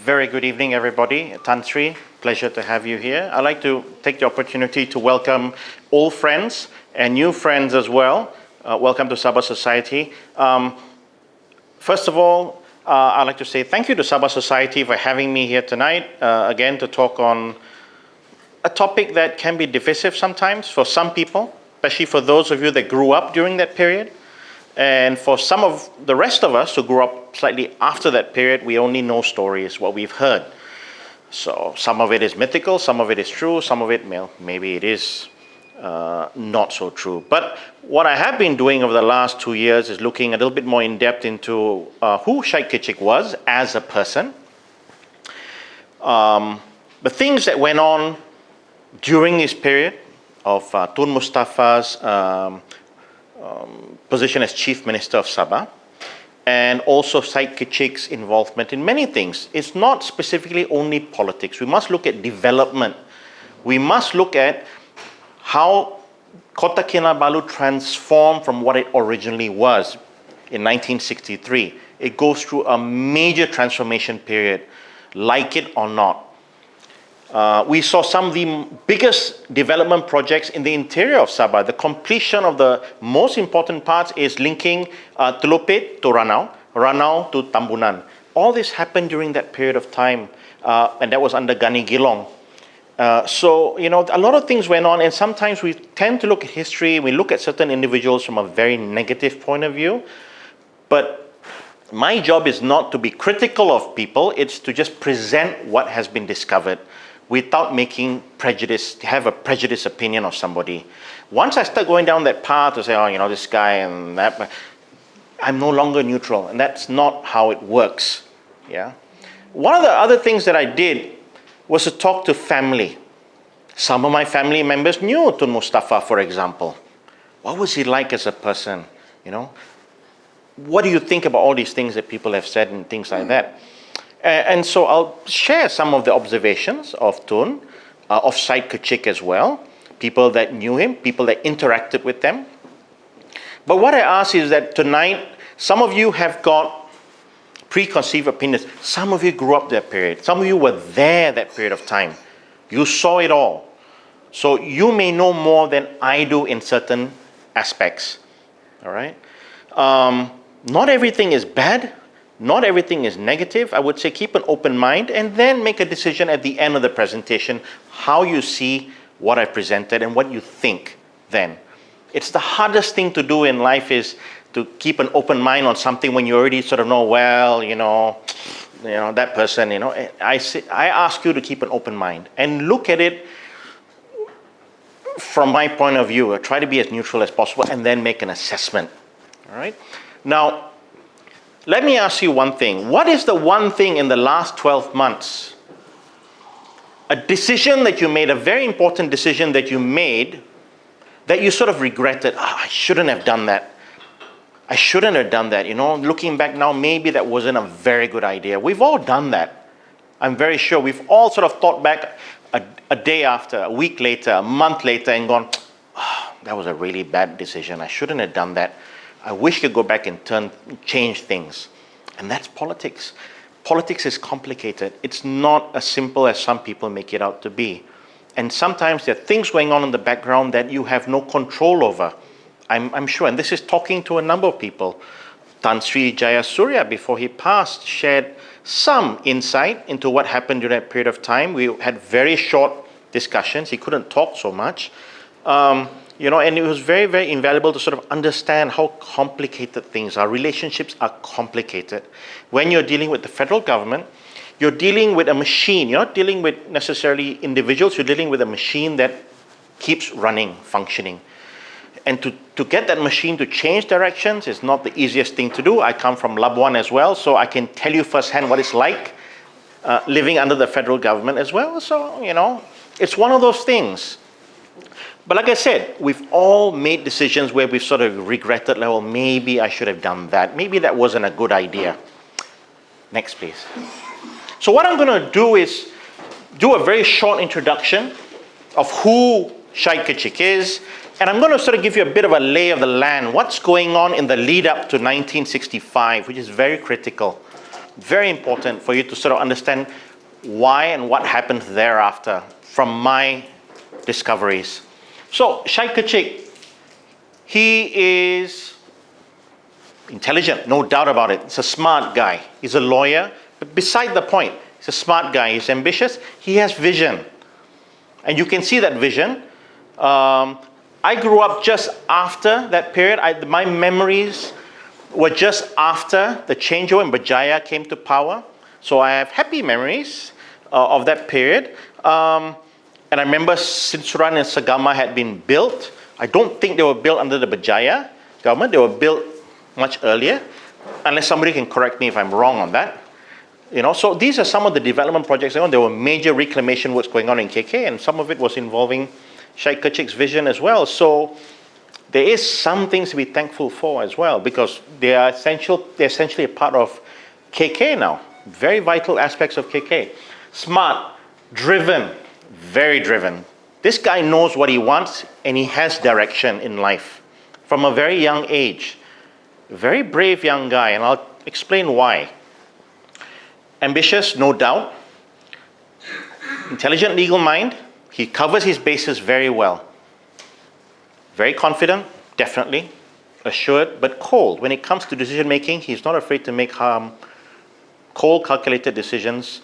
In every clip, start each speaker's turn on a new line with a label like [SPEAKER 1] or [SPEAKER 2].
[SPEAKER 1] very good evening, everybody. Tan Sri, pleasure to have you here. I'd like to take the opportunity to welcome old friends and new friends as well. Welcome to Sabah Society. First of all, I'd like to say thank you to Sabah Society for having me here tonight, again, to talk on a topic that can be divisive sometimes for some people, especially for those of you that grew up during that period. And for some of the rest of us who grew up slightly after that period, we only know stories, what we've heard. So some of it is mythical, some of it is true, some of it, maybe it is not so true. But what I have been doing over the last 2 years is looking a little bit more in depth into who Syed Kechik was as a person, the things that went on during this period of Tun Mustafa's position as Chief Minister of Sabah, and also Syed Kechik's involvement in many things. It's not specifically only politics. We must look at development. We must look at how Kota Kinabalu transformed from what it originally was in 1963. It goes through a major transformation period, like it or not. We saw some of the biggest development projects in the interior of Sabah. The completion of the most important parts is linking Telopet to Ranau, Ranau to Tambunan. All this happened during that period of time, and that was under Gani Gilong. So, you know, a lot of things went on, and sometimes we tend to look at history, we look at certain individuals from a very negative point of view, but my job is not to be critical of people, it's to just present what has been discovered, without making prejudice, have a prejudiced opinion of somebody. Once I start going down that path to say, oh, you know, this guy and that, I'm no longer neutral, and that's not how it works, yeah? One of the other things that I did was to talk to family. Some of my family members knew Tun Mustafa, for example. What was he like as a person, you know? What do you think about all these things that people have said and things like that? And so I'll share some of the observations of Tun, of Syed Kechik as well, people that knew him, people that interacted with them. But what I ask is that tonight, some of you have got preconceived opinions. Some of you grew up that period. Some of you were there that period of time. You saw it all. So you may know more than I do in certain aspects. All right? Not everything is bad. Not everything is negative. I would say keep an open mind and then make a decision at the end of the presentation how you see what I presented and what you think then. It's the hardest thing to do in life is to keep an open mind on something when you already sort of know, well, you know, that person, you know. I ask you to keep an open mind and look at it from my point of view. Try to be as neutral as possible and then make an assessment. All right? Now, let me ask you one thing. What is the one thing in the last 12 months, a decision that you made, a very important decision that you made, that you sort of regretted? I shouldn't have done that. I shouldn't have done that. You know, looking back now, maybe that wasn't a very good idea. We've all done that. I'm very sure we've all sort of thought back a day after, a week later, a month later, and gone, oh, that was a really bad decision. I shouldn't have done that. I wish I could go back and change things. And that's politics. Politics is complicated. It's not as simple as some people make it out to be. And sometimes there are things going on in the background that you have no control over. I'm sure, and this is talking to a number of people. Tan Sri Jayasuriya, before he passed, shared some insight into what happened during that period of time. We had very short discussions. He couldn't talk so much. You know, and it was very, very invaluable to sort of understand how complicated things are. Relationships are complicated. When you're dealing with the federal government, you're dealing with a machine. You're not dealing with necessarily individuals. You're dealing with a machine that keeps running, functioning. And to get that machine to change directions is not the easiest thing to do. I come from Labuan as well, so I can tell you firsthand what it's like living under the federal government as well. So, you know, it's one of those things. But like I said, we've all made decisions where we've sort of regretted, like, well, maybe I should have done that. Maybe that wasn't a good idea. Next, please. So what I'm going to do is do a very short introduction of who Syed Kechik is, and I'm going to sort of give you a bit of a lay of the land, what's going on in the lead up to 1965, which is very critical. Very important for you to sort of understand why and what happened thereafter from my discoveries. So, Syed Kechik, he is intelligent, no doubt about it. He's a smart guy. He's a lawyer, but beside the point, he's a smart guy. He's ambitious. He has vision. And you can see that vision. I grew up just after that period. My memories were just after the changeover when Berjaya came to power. So I have happy memories of that period. And I remember Sinsuran and Sagama had been built. I don't think they were built under the Berjaya government. They were built much earlier, unless somebody can correct me if I'm wrong on that. So these are some of the development projects going on. There were major reclamation works going on in KK, and some of it was involving Syed Kechik's vision as well. So there is some things to be thankful for as well, because they are essentially a part of KK now. Very vital aspects of KK. Smart, driven, very driven. This guy knows what he wants, and he has direction in life from a very young age. Very brave young guy, and I'll explain why. Ambitious, no doubt. Intelligent legal mind. He covers his bases very well. Very confident, definitely. Assured, but cold. When it comes to decision making, he's not afraid to make cold, calculated decisions.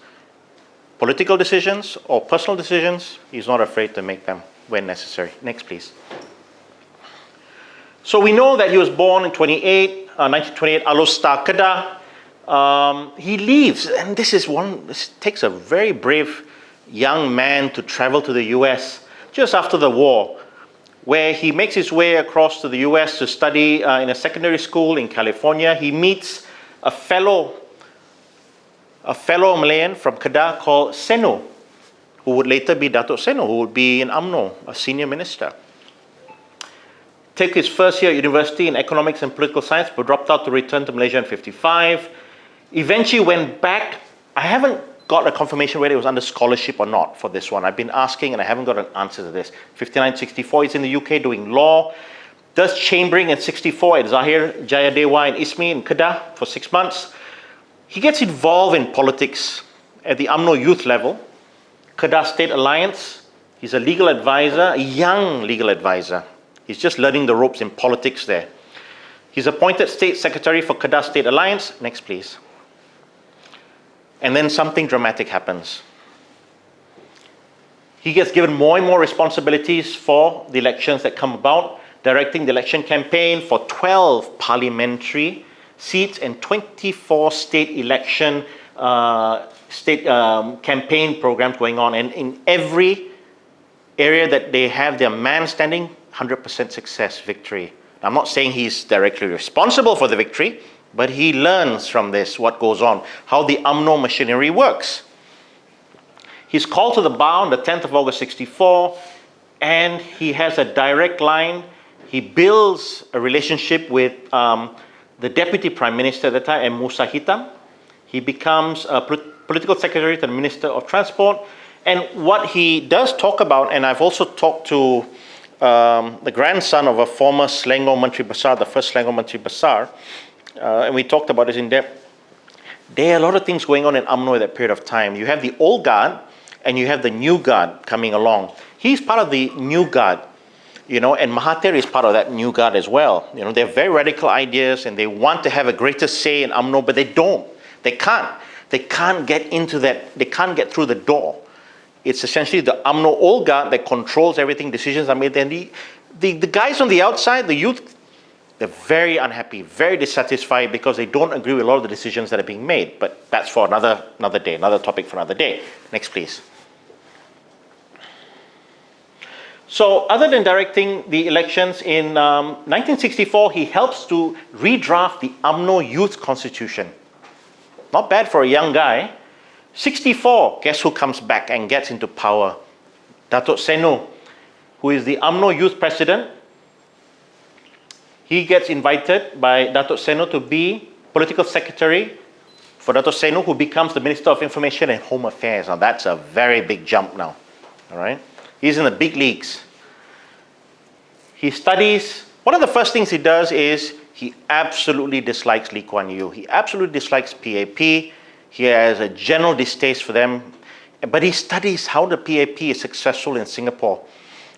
[SPEAKER 1] Political decisions or personal decisions, he's not afraid to make them when necessary. Next, please. So we know that he was born in 1928, Alostar, Kedah. He leaves, and this takes a very brave young man to travel to the US just after the war, where he makes his way across to the US to study in a secondary school in California. He meets a fellow Malayan from Kedah called Seno, who would later be Datuk Seno, who would be in UMNO, a senior minister. Take his first year at university in economics and political science, but dropped out to return to Malaysia in 55. Eventually went back. I haven't got a confirmation whether it was under scholarship or not for this one. I've been asking and I haven't got an answer to this. 59, 64, he's in the UK doing law. Does chambering in 64 at Zahir Jayadewa in Ismi in Kedah for 6 months. He gets involved in politics at the UMNO youth level. Kedah State Alliance. He's a legal advisor, a young legal advisor. He's just learning the ropes in politics there. He's appointed State Secretary for Kedah State Alliance. Next, please. And then something dramatic happens. He gets given more and more responsibilities for the elections that come about, directing the election campaign for 12 parliamentary seats and 24 state election campaign programs going on. And in every area that they have their man standing, 100% success, victory. Now, I'm not saying he's directly responsible for the victory, but he learns from this what goes on, how the UMNO machinery works. He's called to the bar on the 10th of August 64, and he has a direct line. He builds a relationship with the Deputy Prime Minister at the time, M. Musa Hitam. He becomes a political secretary to the Minister of Transport. And what he does talk about, and I've also talked to the grandson of a former Selangor Menteri Besar, the first Selangor Menteri Besar, and we talked about this in depth. There are a lot of things going on in UMNO at that period of time. You have the old guard and you have the new guard coming along. He's part of the new guard, and Mahathir is part of that new guard as well. They have very radical ideas and they want to have a greater say in UMNO, but they don't. They can't. They can't get into that. They can't get through the door. It's essentially the UMNO old guard that controls everything. Decisions are made. And the guys on the outside, the youth, they're very unhappy, very dissatisfied because they don't agree with a lot of the decisions that are being made. But that's for another day, another topic for another day. Next, please. So other than directing the elections, in 1964, he helps to redraft the UMNO Youth Constitution. Not bad for a young guy. 64, guess who comes back and gets into power? Datuk Seno, who is the UMNO Youth President. He gets invited by Datuk Seno to be political secretary for Datuk Seno, who becomes the Minister of Information and Home Affairs. Now that's a very big jump now, all right? He's in the big leagues. He studies. One of the first things he does is he absolutely dislikes Lee Kuan Yew. He absolutely dislikes PAP. He has a general distaste for them, but he studies how the PAP is successful in Singapore.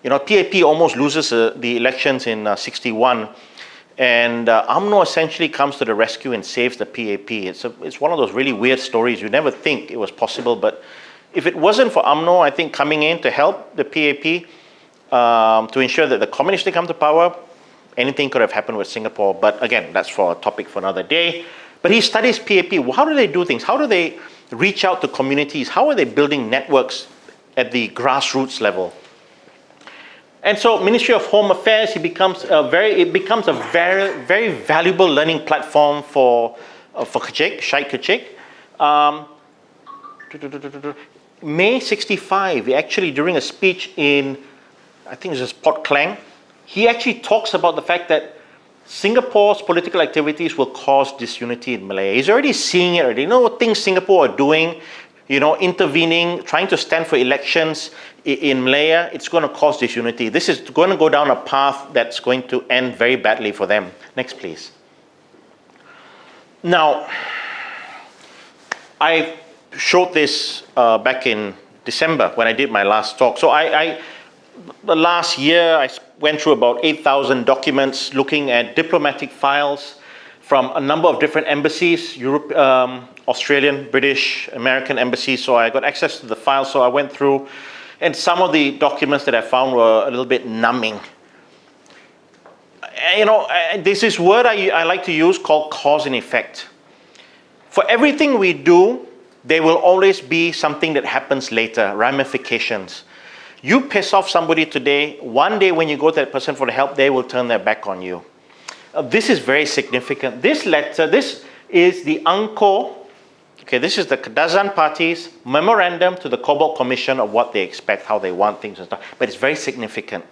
[SPEAKER 1] You know, PAP almost loses the elections in 61, and UMNO essentially comes to the rescue and saves the PAP. It's one of those really weird stories. You never think it was possible, but if it wasn't for UMNO, I think, coming in to help the PAP, to ensure that the communists didn't come to power, anything could have happened with Singapore. But again, that's for a topic for another day. But he studies PAP. How do they do things? How do they reach out to communities? How are they building networks at the grassroots level? And so, Ministry of Home Affairs, it becomes a very, very valuable learning platform for Kechik, Syed Kechik. May 65, actually, during a speech in, I think it was Port Klang, he actually talks about the fact that Singapore's political activities will cause disunity in Malaya. He's already seeing it already. You know what things Singapore are doing, you know, intervening, trying to stand for elections in Malaya, it's going to cause disunity. This is going to go down a path that's going to end very badly for them. Next, please. Now, I showed this back in December when I did my last talk. So the last year, I went through about 8,000 documents looking at diplomatic files from a number of different embassies, Europe, Australian, British, American embassies. So I got access to the files, so I went through, and some of the documents that I found were a little bit numbing. You know, there's this word I like to use called cause and effect. For everything we do, there will always be something that happens later, ramifications. You piss off somebody today, one day when you go to that person for the help, they will turn their back on you. This is very significant. This letter, this is the Angkor, okay, this is the Kadazan Party's memorandum to the Cobalt Commission of what they expect, how they want things and stuff. But it's very significant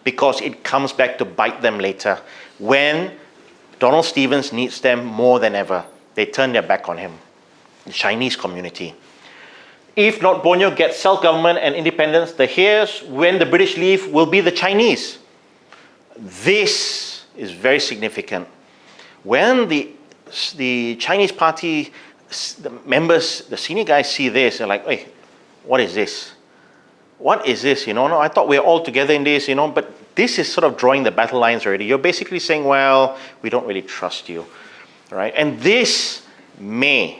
[SPEAKER 1] because it comes back to bite them later. When Donald Stevens needs them more than ever, they turn their back on him, the Chinese community. If North Borneo gets self-government and independence, the heirs, when the British leave, will be the Chinese. This is very significant. When the Chinese party, the members, the senior guys see this, they're like, hey, what is this? What is this? You know, no, I thought we were all together in this, you know, but this is sort of drawing the battle lines already. You're basically saying, well, we don't really trust you, right? And this may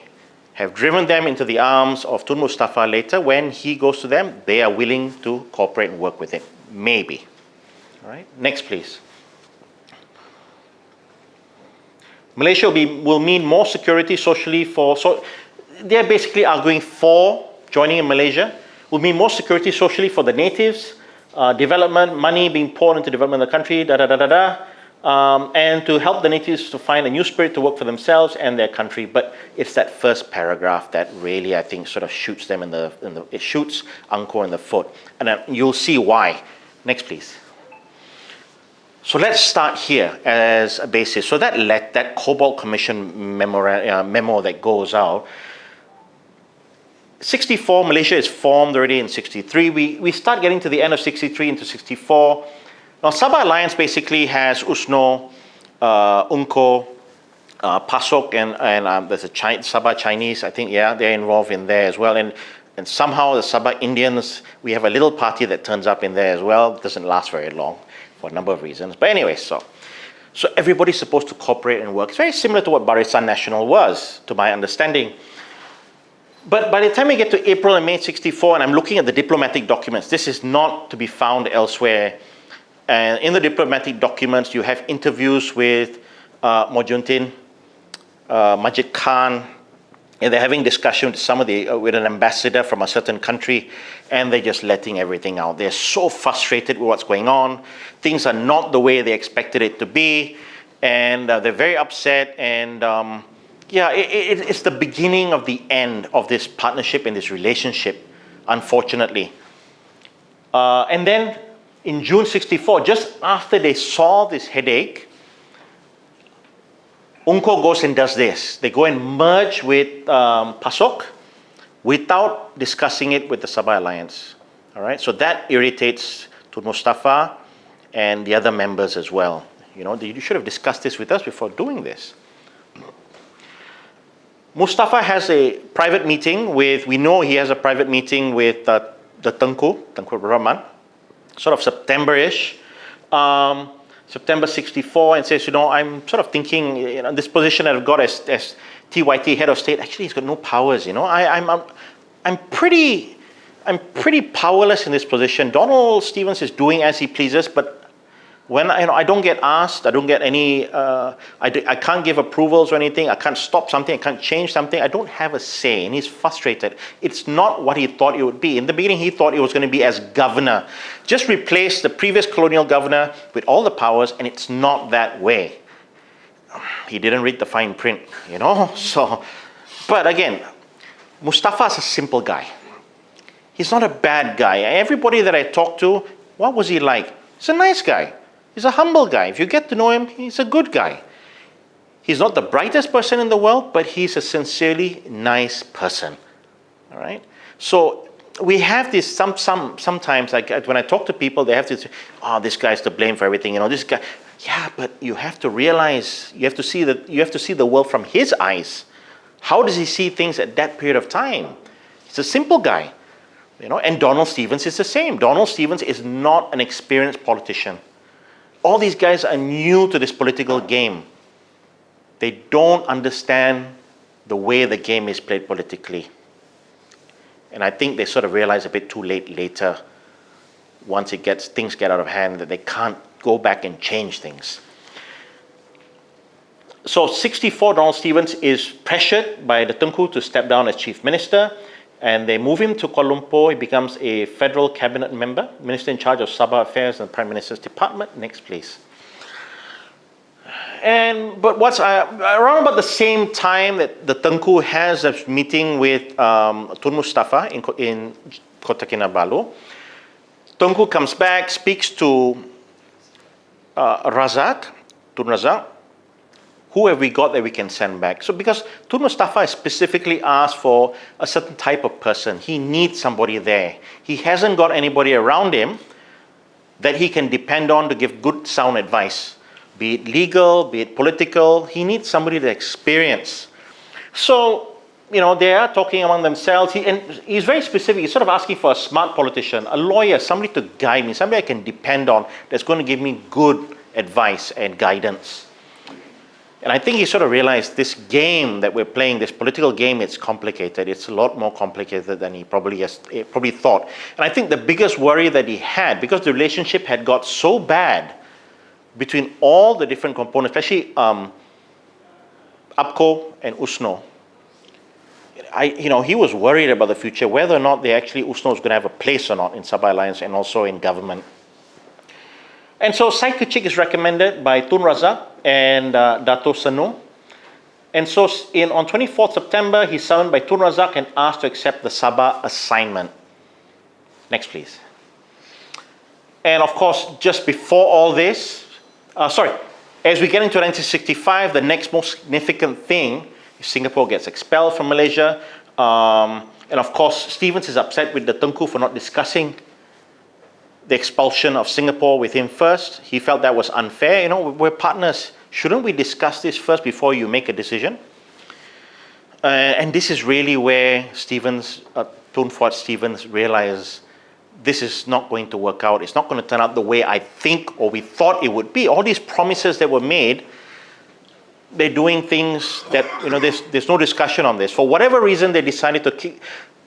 [SPEAKER 1] have driven them into the arms of Tun Mustafa later. When he goes to them, they are willing to cooperate and work with him. Maybe. All right. Next, please. Malaysia will mean more security socially for... So they're basically arguing for joining in Malaysia. Will mean more security socially for the natives, development, money being poured into development of the country, and to help the natives to find a new spirit to work for themselves and their country. But it's that first paragraph that really, I think, sort of shoots them it shoots Angkor in the foot. And you'll see why. Next, please. So let's start here as a basis. So that Cobalt Commission memo that goes out, 64, Malaysia is formed already in 63. We start getting to the end of 63 into 64. Now, Sabah Alliance basically has USNO, UNCO, PASOK, and there's a Sabah Chinese, I think, yeah, they're involved in there as well. And somehow the Sabah Indians, we have a little party that turns up in there as well. It doesn't last very long for a number of reasons. But anyway, so everybody's supposed to cooperate and work. It's very similar to what Barisan Nasional was, to my understanding. But by the time we get to April and May 64, and I'm looking at the diplomatic documents, this is not to be found elsewhere. And in the diplomatic documents, you have interviews with Mojuntin, Majid Khan, and they're having discussion with an ambassador from a certain country, and they're just letting everything out. They're so frustrated with what's going on. Things are not the way they expected it to be, and they're very upset. And yeah, it's the beginning of the end of this partnership and this relationship, unfortunately. And then in June 64, just after they saw this headache, UNCO goes and does this. They go and merge with PASOK without discussing it with the Sabah Alliance. All right, so that irritates Tun Mustafa and the other members as well. You know, you should have discussed this with us before doing this. Mustafa has a private meeting with, we know he has a private meeting with the Tengku Rahman, sort of September-ish, September 64, and says, I'm sort of thinking, this position that I've got as TYT head of state, actually he's got no powers, I'm pretty powerless in this position. Donald Stevens is doing as he pleases, but when I don't get asked, I don't get any, I can't give approvals or anything, I can't stop something, I can't change something, I don't have a say, and he's frustrated. It's not what he thought it would be. In the beginning, he thought it was going to be as governor. Just replace the previous colonial governor with all the powers, and it's not that way. He didn't read the fine print, so, but again, Mustafa's a simple guy. He's not a bad guy. Everybody that I talked to, what was he like? He's a nice guy. He's a humble guy. If you get to know him, he's a good guy. He's not the brightest person in the world, but he's a sincerely nice person. All right? So we have this sometimes, like when I talk to people, they have to say, this guy's to blame for everything. This guy. Yeah, but you have to realize, you have to see the world from his eyes. How does he see things at that period of time? He's a simple guy. And Donald Stevens is the same. Donald Stevens is not an experienced politician. All these guys are new to this political game. They don't understand the way the game is played politically. And I think they sort of realize a bit too late later, once things get out of hand, that they can't go back and change things. So 64, Donald Stevens is pressured by the Tengku to step down as Chief Minister, and they move him to Kuala Lumpur. He becomes a federal cabinet member, Minister in charge of Sabah Affairs and Prime Minister's Department. Next, please. But what's around about the same time that the Tengku has a meeting with Tun Mustafa in Kota Kinabalu, Tengku comes back, speaks to Tun Razak. Who have we got that we can send back? So because Tun Mustafa has specifically asked for a certain type of person. He needs somebody there. He hasn't got anybody around him that he can depend on to give good, sound advice. Be it legal, be it political. He needs somebody with experience. So, they are talking among themselves. He's very specific. He's sort of asking for a smart politician, a lawyer, somebody to guide me, somebody I can depend on that's going to give me good advice and guidance. And I think he sort of realized this game that we're playing, this political game, it's complicated. It's a lot more complicated than he probably thought. And I think the biggest worry that he had, because the relationship had got so bad between all the different components, especially APCO and USNO, he was worried about the future, whether or not USNO was going to have a place or not in Sabah Alliance and also in government. And so Syed Kechik is recommended by Tun Razak and Dato Seno. And so on 24th September, he's summoned by Tun Razak and asked to accept the Sabah assignment. Next, please. And of course, just before all this, as we get into 1965, the next most significant thing is Singapore gets expelled from Malaysia. And of course, Stevens is upset with the Tengku for not discussing the expulsion of Singapore with him first. He felt that was unfair. We're partners. Shouldn't we discuss this first before you make a decision? And this is really where Tun Fuad Stevens realizes this is not going to work out. It's not going to turn out the way I think or we thought it would be. All these promises that were made, they're doing things that, there's no discussion on this. For whatever reason, they decided to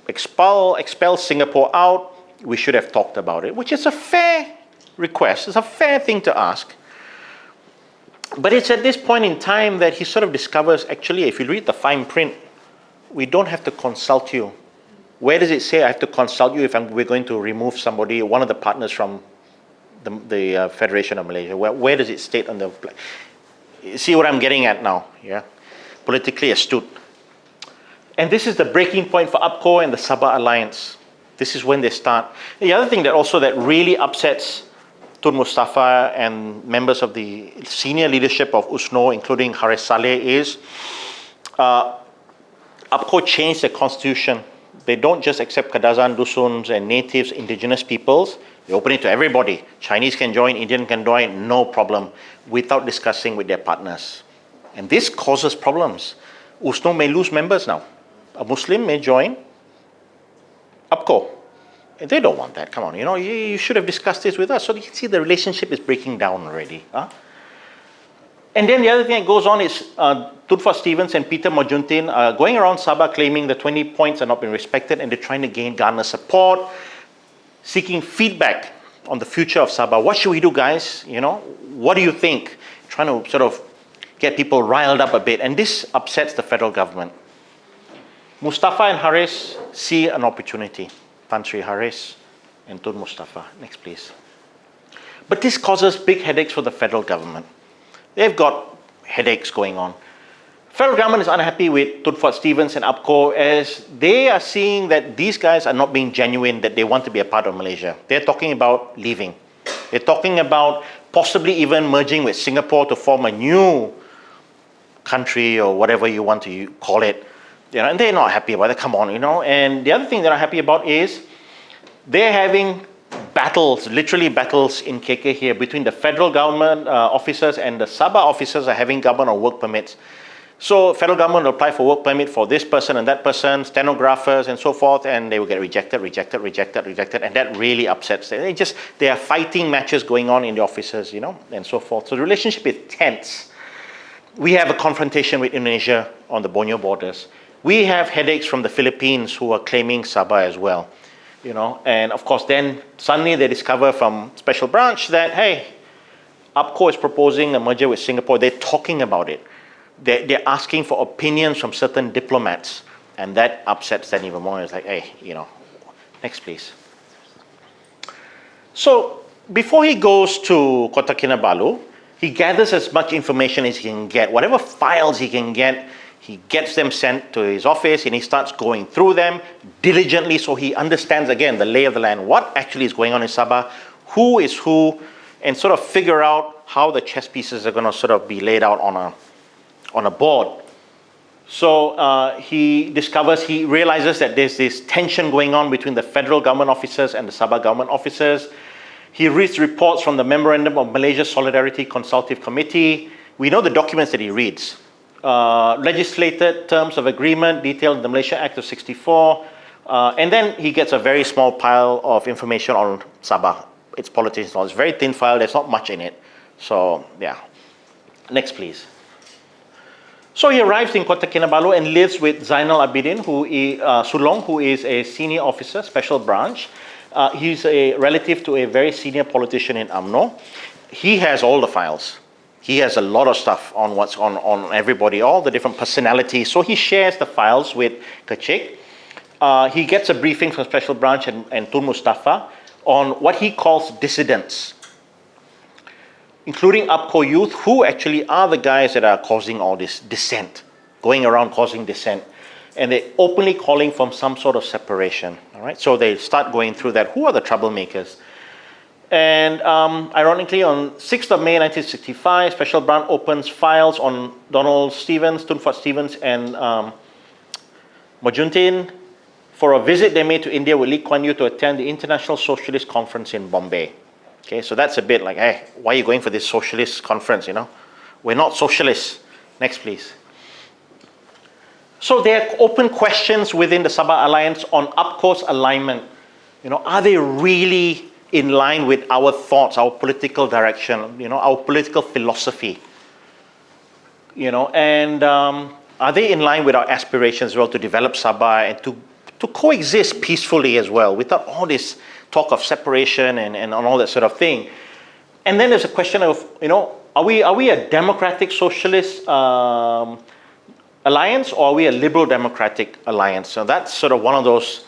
[SPEAKER 1] expel Singapore out. We should have talked about it, which is a fair request. It's a fair thing to ask. But it's at this point in time that he sort of discovers, actually, if you read the fine print, we don't have to consult you. Where does it say I have to consult you if we're going to remove somebody, one of the partners from the Federation of Malaysia? Where does it state on the... See what I'm getting at now, yeah? Politically astute. And this is the breaking point for APCO and the Sabah Alliance. This is when they start. The other thing that really upsets Tun Mustafa and members of the senior leadership of USNO, including Haris Saleh, is APCO changed their constitution. They don't just accept Kadazan, Dusuns, and natives, indigenous peoples. They open it to everybody. Chinese can join, Indian can join, no problem, without discussing with their partners. And this causes problems. USNO may lose members now. A Muslim may join UPCO. They don't want that. Come on, you should have discussed this with us. So you can see the relationship is breaking down already. Huh? And then the other thing that goes on is Tun Fuad Stevens and Peter Majuntin are going around Sabah claiming the 20 points are not being respected, and they're trying to garner support, seeking feedback on the future of Sabah. What should we do, guys? What do you think? Trying to sort of get people riled up a bit, and this upsets the federal government. Mustafa and Haris see an opportunity. Tan Sri Haris and Tun Mustafa. Next, please. But this causes big headaches for the federal government. They've got headaches going on. Federal government is unhappy with Tun Fuad Stevens and UPCO as they are seeing that these guys are not being genuine, that they want to be a part of Malaysia. They're talking about leaving. They're talking about possibly even merging with Singapore to form a new country or whatever you want to call it. And they're not happy about it. Come on, And the other thing they're not happy about is they're having battles, literally battles in KK here between the federal government officers and the Sabah officers are having government or work permits. So federal government will apply for work permit for this person and that person, stenographers and so forth, and they will get rejected, and that really upsets them. They are fighting matches going on in the offices, and so forth. So the relationship is tense. We have a confrontation with Indonesia on the Borneo borders. We have headaches from the Philippines who are claiming Sabah as well, and of course then suddenly they discover from Special Branch that, hey, UPCO is proposing a merger with Singapore. They're talking about it. They're asking for opinions from certain diplomats, and that upsets them even more. It's like, hey, next please. So before he goes to Kota Kinabalu, he gathers as much information as he can get. Whatever files he can get, he gets them sent to his office and he starts going through them diligently so he understands, again, the lay of the land, what actually is going on in Sabah, who is who, and sort of figure out how the chess pieces are going to sort of be laid out on a board. So he realizes that there's this tension going on between the federal government officers and the Sabah government officers. He reads reports from the Memorandum of Malaysia Solidarity Consultative Committee. We know the documents that he reads. Legislated terms of agreement detailed in the Malaysia Act of 64. And then he gets a very small pile of information on Sabah. It's politics. It's very thin file. There's not much in it. So, yeah. Next, please. So he arrives in Kota Kinabalu and lives with Zainal Abidin, Sulong, who is a senior officer, special branch. He's a relative to a very senior politician in UMNO. He has all the files. He has a lot of stuff on what's on everybody, all the different personalities. So he shares the files with Kechik. He gets a briefing from Special Branch and Tun Mustafa on what he calls dissidents, including UPCO youth, who actually are the guys that are causing all this dissent, going around causing dissent. And they're openly calling for some sort of separation. All right? So they start going through that. Who are the troublemakers? And ironically, on 6th of May 1965, Special Branch opens files on Donald Stevens, Tun Fuad Stevens, and Majuntin for a visit they made to India with Lee Kuan Yew to attend the International Socialist Conference in Bombay. Okay, so that's a bit like, hey, why are you going for this socialist conference, We're not socialists. Next, please. So there are open questions within the Sabah Alliance on UPCO's alignment. Are they really in line with our thoughts, our political direction, our political philosophy? And are they in line with our aspirations as well to develop Sabah and to coexist peacefully as well without all this talk of separation and all that sort of thing? And then there's a question of, are we a democratic socialist alliance, or are we a liberal democratic alliance? So that's sort of one of those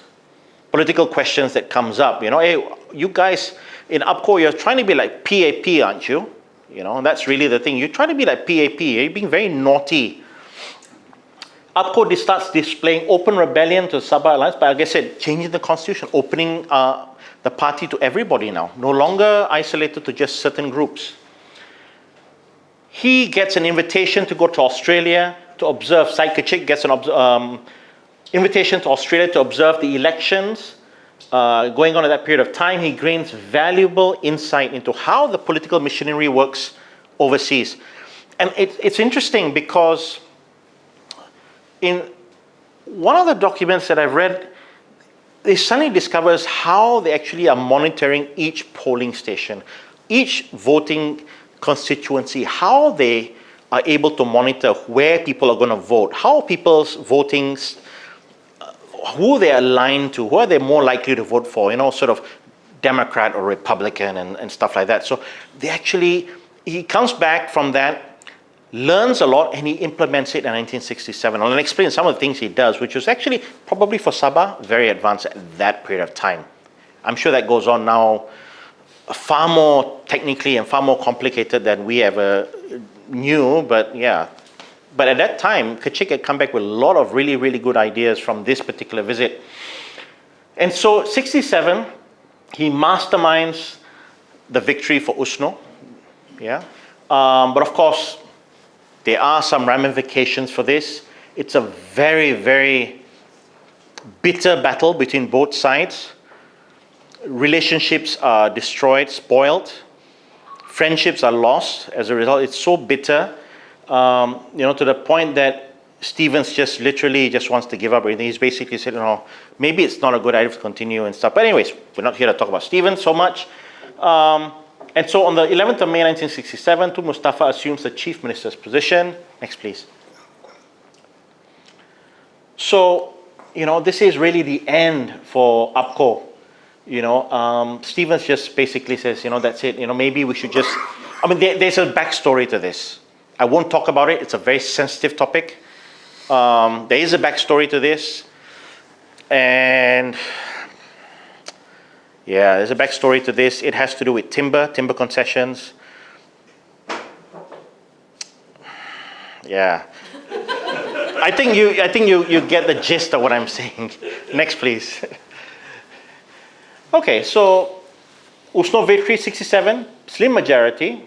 [SPEAKER 1] political questions that comes up. Hey, you guys in UPCO, you're trying to be like PAP, aren't you? And that's really the thing. You're trying to be like PAP. You're being very naughty. UPCO starts displaying open rebellion to the Sabah Alliance, but like I said, changing the constitution, opening the party to everybody now, no longer isolated to just certain groups. He gets an invitation to go to Australia to observe. Syed Kechik gets an invitation to Australia to observe the elections going on at that period of time. He gains valuable insight into how the political machinery works overseas. And it's interesting because in one of the documents that I've read, they suddenly discovers how they actually are monitoring each polling station, each voting constituency, how they are able to monitor where people are going to vote, how people's votings, who they're aligned to, who are they more likely to vote for, sort of Democrat or Republican and stuff like that. So he comes back from that, learns a lot, and he implements it in 1967. I'll explain some of the things he does, which was actually probably for Sabah very advanced at that period of time. I'm sure that goes on now far more technically and far more complicated than we ever knew, but yeah. But at that time, Kechik had come back with a lot of really, really good ideas from this particular visit. And so, 67, he masterminds the victory for Usno. Yeah. But of course, there are some ramifications for this. It's a very, very bitter battle between both sides. Relationships are destroyed, spoiled. Friendships are lost as a result. It's so bitter, to the point that Stevens just literally just wants to give up everything. He's basically said, maybe it's not a good idea to continue and stuff. But anyways, we're not here to talk about Stevens so much. And so on the 11th of May 1967, Tun Mustafa assumes the Chief Minister's position. Next, please. So, this is really the end for APCO. Stevens just basically says, that's it. Maybe we should just, there's a backstory to this. I won't talk about it. It's a very sensitive topic. There is a backstory to this. And yeah, there's a backstory to this. It has to do with timber concessions. Yeah. I think you get the gist of what I'm saying. Next, please. Okay, so Usno victory 67, slim majority,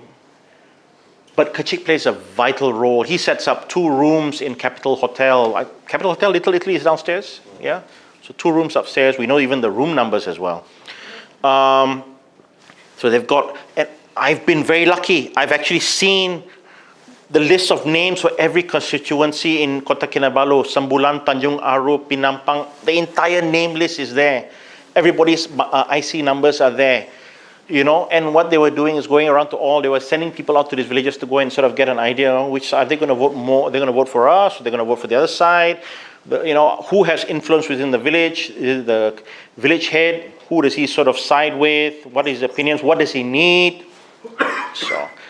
[SPEAKER 1] but Kechik plays a vital role. He sets up 2 rooms in Capital Hotel. Capital Hotel, Little Italy is downstairs, yeah? So 2 rooms upstairs. We know even the room numbers as well. So they've got, and I've been very lucky. I've actually seen the list of names for every constituency in Kota Kinabalu, Sambulan, Tanjung Aru, Pinampang. The entire name list is there. Everybody's IC numbers are there, and what they were doing is going around they were sending people out to these villages to go and sort of get an idea which are they going to vote more, they're going to vote for us, or they're going to vote for the other side, who has influence within the village, is the village head, who does he sort of side with, what is his opinions, what does he need.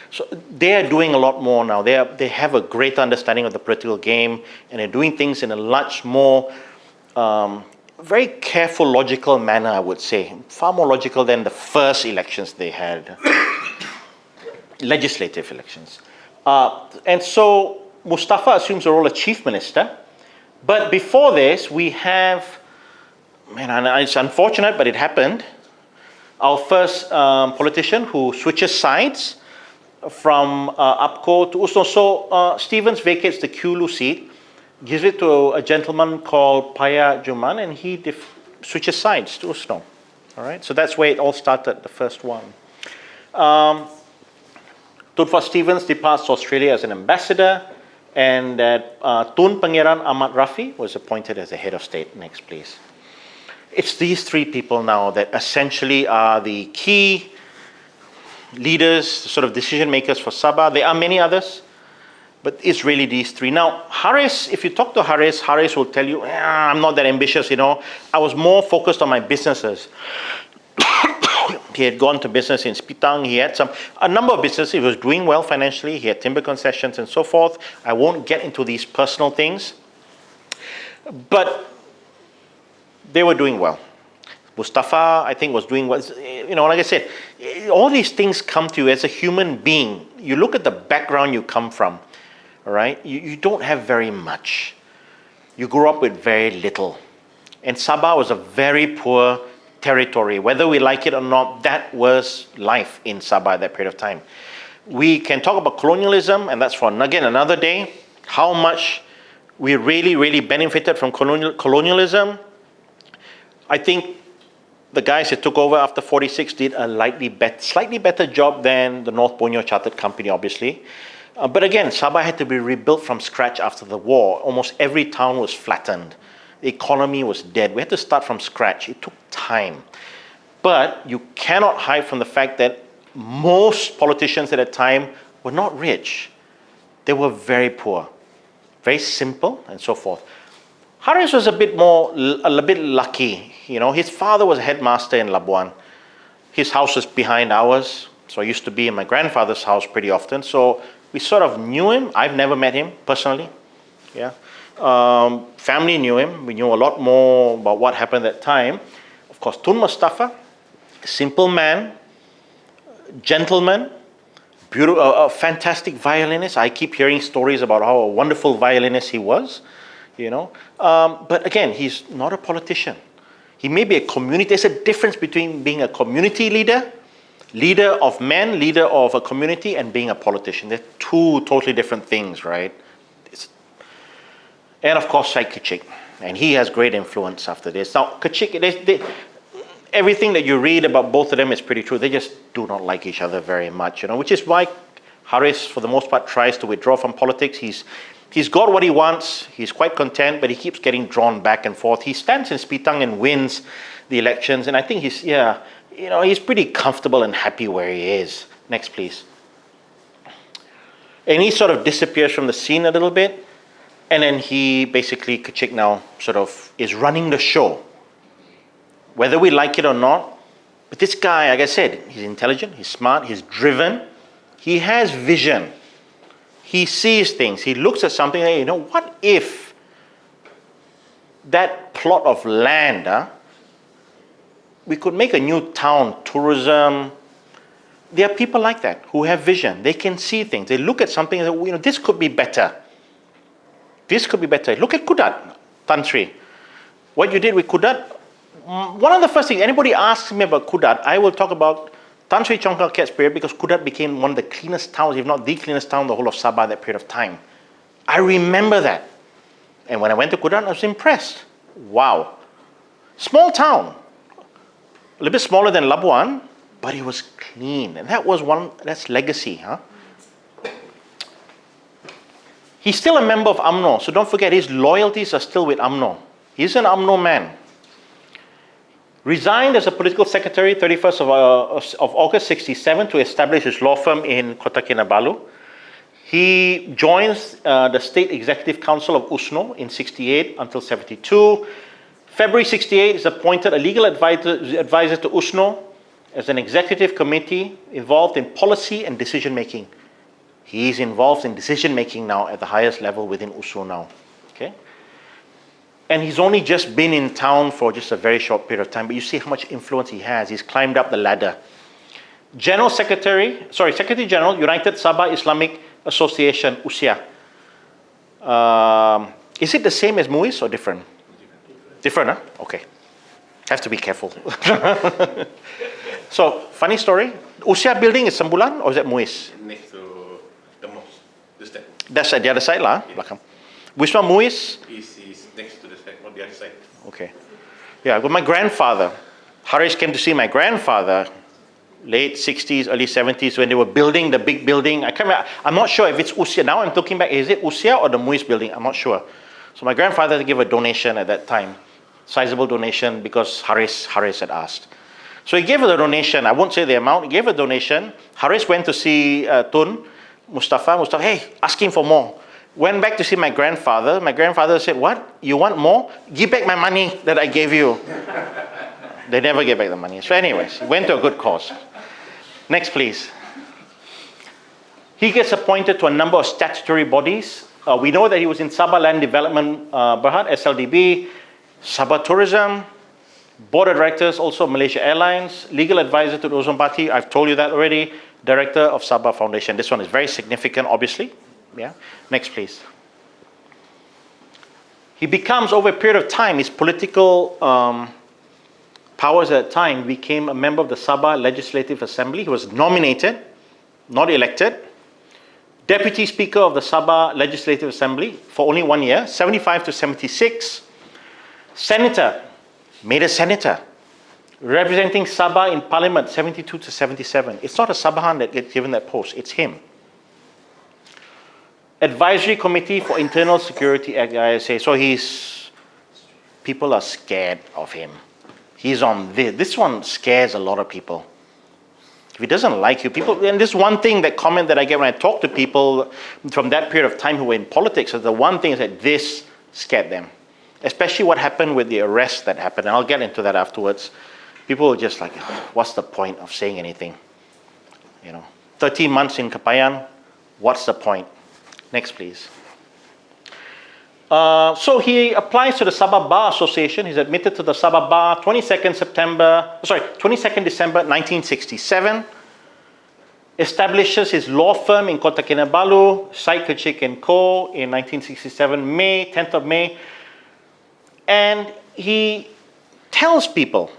[SPEAKER 1] So they are doing a lot more now. They have a greater understanding of the political game, and they're doing things in a much more very careful, logical manner, I would say. Far more logical than the first elections they had. Legislative elections. And so Mustafa assumes the role of Chief Minister. But before this, we have, and it's unfortunate, but it happened, our first politician who switches sides from APCO to Usno. So Stevens vacates the Kulu seat, gives it to a gentleman called Paya Juman, and he switches sides to Usno. All right, so that's where it all started, the first one. Tunfa Stevens departs to Australia as an ambassador, and Tun Pangeran Ahmad Rafi was appointed as the head of state. Next, please. It's these 3 people now that essentially are the key leaders, sort of decision makers for Sabah. There are many others, but it's really these 3. Now, Haris, if you talk to Haris will tell you, I'm not that ambitious, I was more focused on my businesses. He had gone to business in Spitang. He had a number of businesses. He was doing well financially. He had timber concessions and so forth. I won't get into these personal things. But they were doing well. Mustafa, I think, was doing well. Like I said, all these things come to you as a human being. You look at the background you come from. All right, you don't have very much. You grew up with very little. And Sabah was a very poor territory. Whether we like it or not, that was life in Sabah at that period of time. We can talk about colonialism, and that's for, again, another day, how much we really, really benefited from colonialism. I think the guys that took over after 46 did a slightly better job than the North Borneo Chartered Company, obviously. But again, Sabah had to be rebuilt from scratch after the war. Almost every town was flattened. The economy was dead. We had to start from scratch. It took time. But you cannot hide from the fact that most politicians at that time were not rich. They were very poor, very simple, and so forth. Haris was a bit lucky. You know, his father was a headmaster in Labuan. His house was behind ours, so I used to be in my grandfather's house pretty often. So we sort of knew him. I've never met him personally. Yeah, family knew him. We knew a lot more about what happened at that time. Of course, Tun Mustafa, simple man, gentleman, beautiful, a fantastic violinist. I keep hearing stories about how a wonderful violinist he was. You know, but again, he's not a politician. He may be a community. There's a difference between being a community leader, leader of men, leader of a community, and being a politician. They're two totally different things, right? And of course, Syed Kechik, and he has great influence after this. Now, Kechik, everything that you read about both of them is pretty true. They just do not like each other very much, you know, which is why Haris, for the most part, tries to withdraw from politics. He's got what he wants. He's quite content, but he keeps getting drawn back and forth. He stands in Spitang and wins the elections, and I think he's pretty comfortable and happy where he is. Next, please. And he sort of disappears from the scene a little bit, and then he basically, Kechik now sort of is running the show. Whether we like it or not, but this guy, like I said, he's intelligent, he's smart, he's driven, he has vision. He sees things. He looks at something, hey, you know, what if that plot of land, we could make a new town, tourism. There are people like that who have vision. They can see things. They look at something and say, you know, this could be better. This could be better. Look at Kudat, Tan Sri. What you did with Kudat, one of the first things, anybody asks me about Kudat, I will talk about Tan Sri Chongkal Kat's period, because Kudat became one of the cleanest towns, if not the cleanest town in the whole of Sabah at that period of time. I remember that. And when I went to Kudat, I was impressed. Wow. Small town. A little bit smaller than Labuan, but it was clean. And that's legacy, huh? He's still a member of UMNO, so don't forget his loyalties are still with UMNO. He's an UMNO man. Resigned as a political secretary 31st of August 67 to establish his law firm in Kota Kinabalu. He joins the State Executive Council of USNO in 68 until 72. February 68 is appointed a legal advisor to USNO as an executive committee involved in policy and decision making. He is involved in decision making now at the highest level within USNO now. Okay? And he's only just been in town for just a very short period of time, but you see how much influence he has. He's climbed up the ladder. Secretary General, United Sabah Islamic Association, USIA. Is it the same as MUIS or different? Different, huh? Okay. Have to be careful. So, funny story. USIA building is Sembulan or is that MUIS?
[SPEAKER 2] Next to the mosque, the step.
[SPEAKER 1] That's at the other side, lah.
[SPEAKER 2] Yes.
[SPEAKER 1] Which one, MUIS?
[SPEAKER 2] Is next to the step on the other side.
[SPEAKER 1] Okay. Yeah, but my grandfather, Haris came to see my grandfather, late 60s, early 70s, when they were building the big building. I can't remember. I'm not sure if it's USIA. Now I'm looking back, is it USIA or the MUIS building? I'm not sure. So my grandfather gave a donation at that time, sizable donation, because Haris had asked. So he gave a donation. I won't say the amount. He gave a donation. Haris went to see Tun Mustafa, hey, asking for more. Went back to see my grandfather. My grandfather said, what? You want more? Give back my money that I gave you. They never gave back the money. So anyways, he went to a good cause. Next, please. He gets appointed to a number of statutory bodies. We know that he was in Sabah Land Development Berhad, SLDB, Sabah Tourism, Board of Directors, also Malaysia Airlines, Legal Advisor to the Ozon Party, I've told you that already, Director of Sabah Foundation. This one is very significant, obviously. Yeah. Next, please. He becomes, over a period of time, his political powers at that time, became a member of the Sabah Legislative Assembly. He was nominated, not elected. Deputy Speaker of the Sabah Legislative Assembly for only 1 year, 75 to 76. Senator, made a senator, representing Sabah in Parliament, 72 to 77. It's not a Sabahan that gets given that post, it's him. Advisory Committee for Internal Security Act, ISA. So people are scared of him. He's on this. This one scares a lot of people. If he doesn't like you, people, and this one thing, that comment that I get when I talk to people from that period of time who were in politics, is the one thing is that this scared them. Especially what happened with the arrest that happened, and I'll get into that afterwards. People were just like, what's the point of saying anything? 13 months in Kapayan, what's the point? Next, please. So he applies to the Sabah Bar Association. He's admitted to the Sabah Bar 22nd December 1967. Establishes his law firm in Kota Kinabalu, Syed Kechik & Co. in 1967, 10th of May. And he tells people,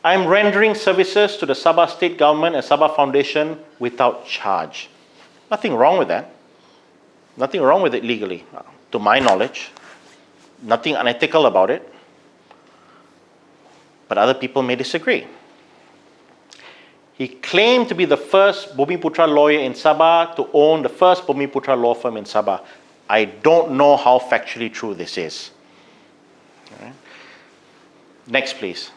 [SPEAKER 1] I'm rendering services to the Sabah State Government and Sabah Foundation without charge. Nothing wrong with that. Nothing wrong with it legally, to my knowledge. Nothing unethical about it. But other people may disagree. He claimed to be the first Bumiputra lawyer in Sabah to own the first Bumiputra law firm in Sabah. I don't know how factually true this is. All right. Next, please.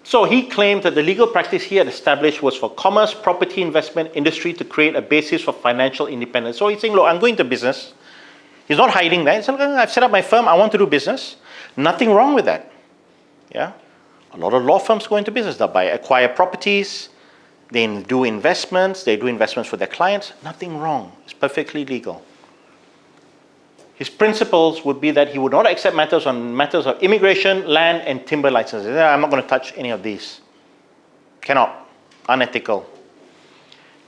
[SPEAKER 1] So he claimed that the legal practice he had established was for commerce, property, investment, industry to create a basis for financial independence. So he's saying, look, I'm going to business. He's not hiding that. He's saying, I've set up my firm, I want to do business. Nothing wrong with that. Yeah? A lot of law firms go into business. They acquire properties, they do investments for their clients. Nothing wrong. It's perfectly legal. His principles would be that he would not accept matters of immigration, land, and timber licenses. I'm not going to touch any of these. Cannot. Unethical.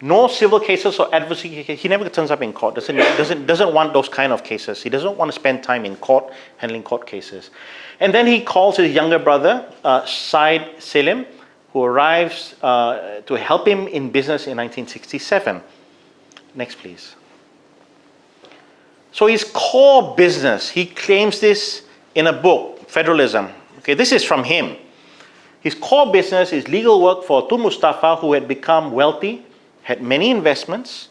[SPEAKER 1] No civil cases or advocacy cases. He never turns up in court. Doesn't want those kind of cases. He doesn't want to spend time in court handling court cases. And then he calls his younger brother, Syed Selim, who arrives to help him in business in 1967. Next, please. So his core business, he claims this in a book, Federalism. Okay, this is from him. His core business is legal work for Tun Mustafa, who had become wealthy, had many investments,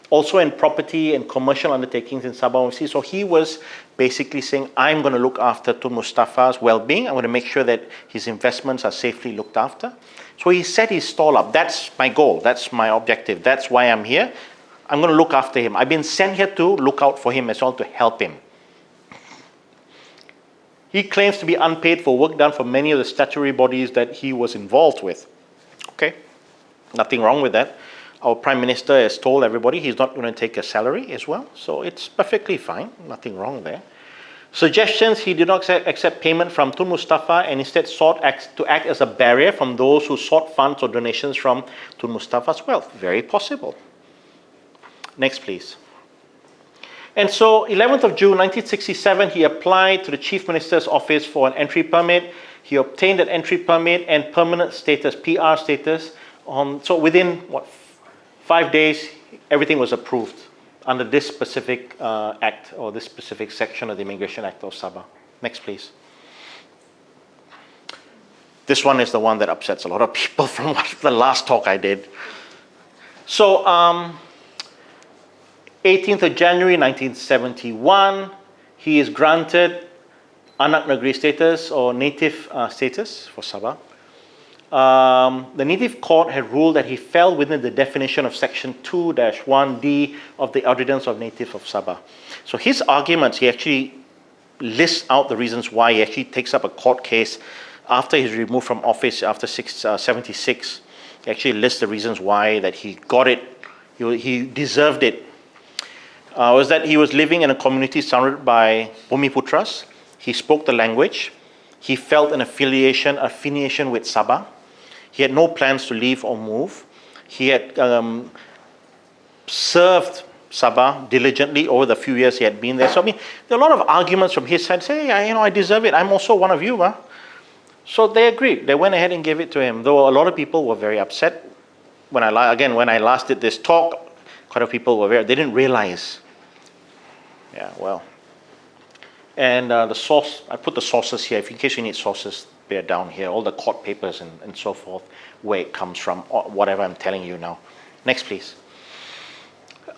[SPEAKER 1] also in property and commercial undertakings in Sabah overseas. So he was basically saying, I'm going to look after Tun Mustafa's well-being. I'm going to make sure that his investments are safely looked after. So he set his stall up. That's my goal. That's my objective. That's why I'm here. I'm going to look after him. I've been sent here to look out for him as well, to help him. He claims to be unpaid for work done for many of the statutory bodies that he was involved with. Okay, nothing wrong with that. Our Prime Minister has told everybody he's not going to take a salary as well. So it's perfectly fine. Nothing wrong there. Suggestions, he did not accept payment from Tun Mustafa and instead sought to act as a barrier from those who sought funds or donations from Tun Mustafa's wealth. Very possible. Next, please. And so, 11th of June 1967, he applied to the Chief Minister's office for an entry permit. He obtained an entry permit and permanent status, PR status. So within, 5 days, everything was approved under this specific act, or this specific section of the Immigration Act of Sabah. Next, please. This one is the one that upsets a lot of people from the last talk I did. So, 18th of January 1971, he is granted Anak Negeri status, or native status for Sabah. The native court had ruled that he fell within the definition of section 2-1D of the Ordinance of Native of Sabah. So his arguments, he actually lists out the reasons why. He actually takes up a court case after he's removed from office after 76. He actually lists the reasons why that he got it, he deserved it. Was that he was living in a community surrounded by Bumiputras. He spoke the language. He felt an affiliation with Sabah. He had no plans to leave or move. He had served Sabah diligently over the few years he had been there. So I mean, there are a lot of arguments from his side. Say, hey, I deserve it. I'm also one of you, huh? So they agreed. They went ahead and gave it to him. Though a lot of people were very upset. When I last did this talk, quite a few people were they didn't realize. Yeah, well. And the source, I put the sources here. In case you need sources, they're down here. All the court papers and so forth, where it comes from, or whatever I'm telling you now. Next, please.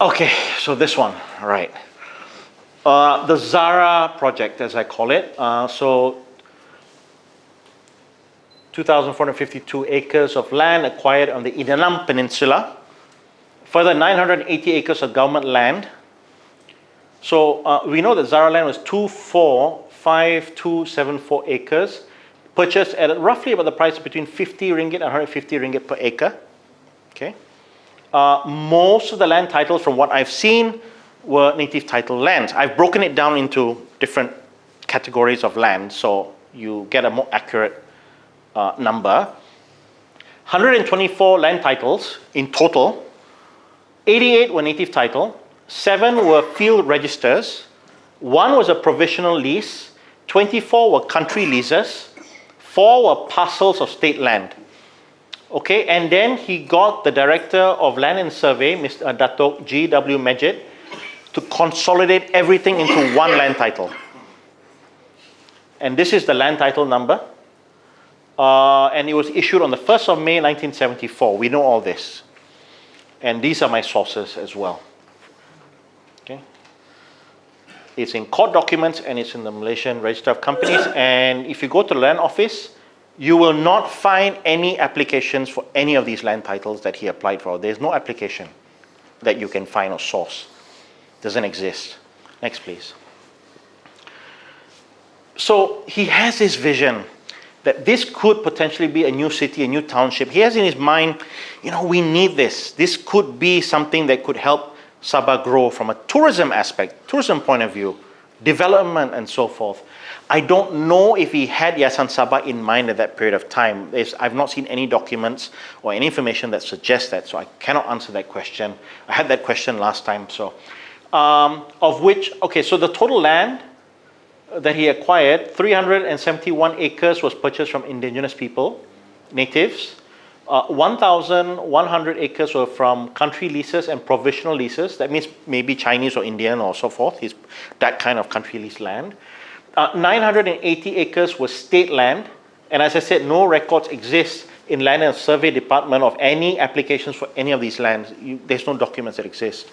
[SPEAKER 1] Okay, so this one, all right. The Zara project, as I call it. So 2,452 acres of land acquired on the Inanam Peninsula. Further 980 acres of government land. So we know that Zara land was 245274 acres, purchased at roughly about the price between 50 ringgit and 150 ringgit per acre. Okay. Most of the land titles, from what I've seen, were native title lands. I've broken it down into different categories of land, so you get a more accurate number. 124 land titles in total. 88 were native title. 7 were field registers. 1 was a provisional lease. 24 were country leases. 4 were parcels of state land. Okay, and then he got the Director of Land and Survey, Mr. Datuk G.W. Majid, to consolidate everything into one land title. And this is the land title number. And it was issued on the 1st of May 1974. We know all this. And these are my sources as well. Okay. It's in court documents and it's in the Malaysian Register of Companies. And if you go to the Land Office, you will not find any applications for any of these land titles that he applied for. There's no application that you can find or source. Doesn't exist. Next, please. So he has this vision that this could potentially be a new city, a new township. He has in his mind, you know, we need this. This could be something that could help Sabah grow from a tourism aspect, tourism point of view, development and so forth. I don't know if he had Yayasan Sabah in mind at that period of time. I've not seen any documents or any information that suggests that, so I cannot answer that question. I had that question last time, so. Of which, okay, so the total land that he acquired, 371 acres was purchased from indigenous people, natives. 1,100 acres were from country leases and provisional leases. That means maybe Chinese or Indian or so forth. That kind of country lease land. 980 acres was state land. And as I said, no records exist in Land and Survey Department of any applications for any of these lands. There's no documents that exist.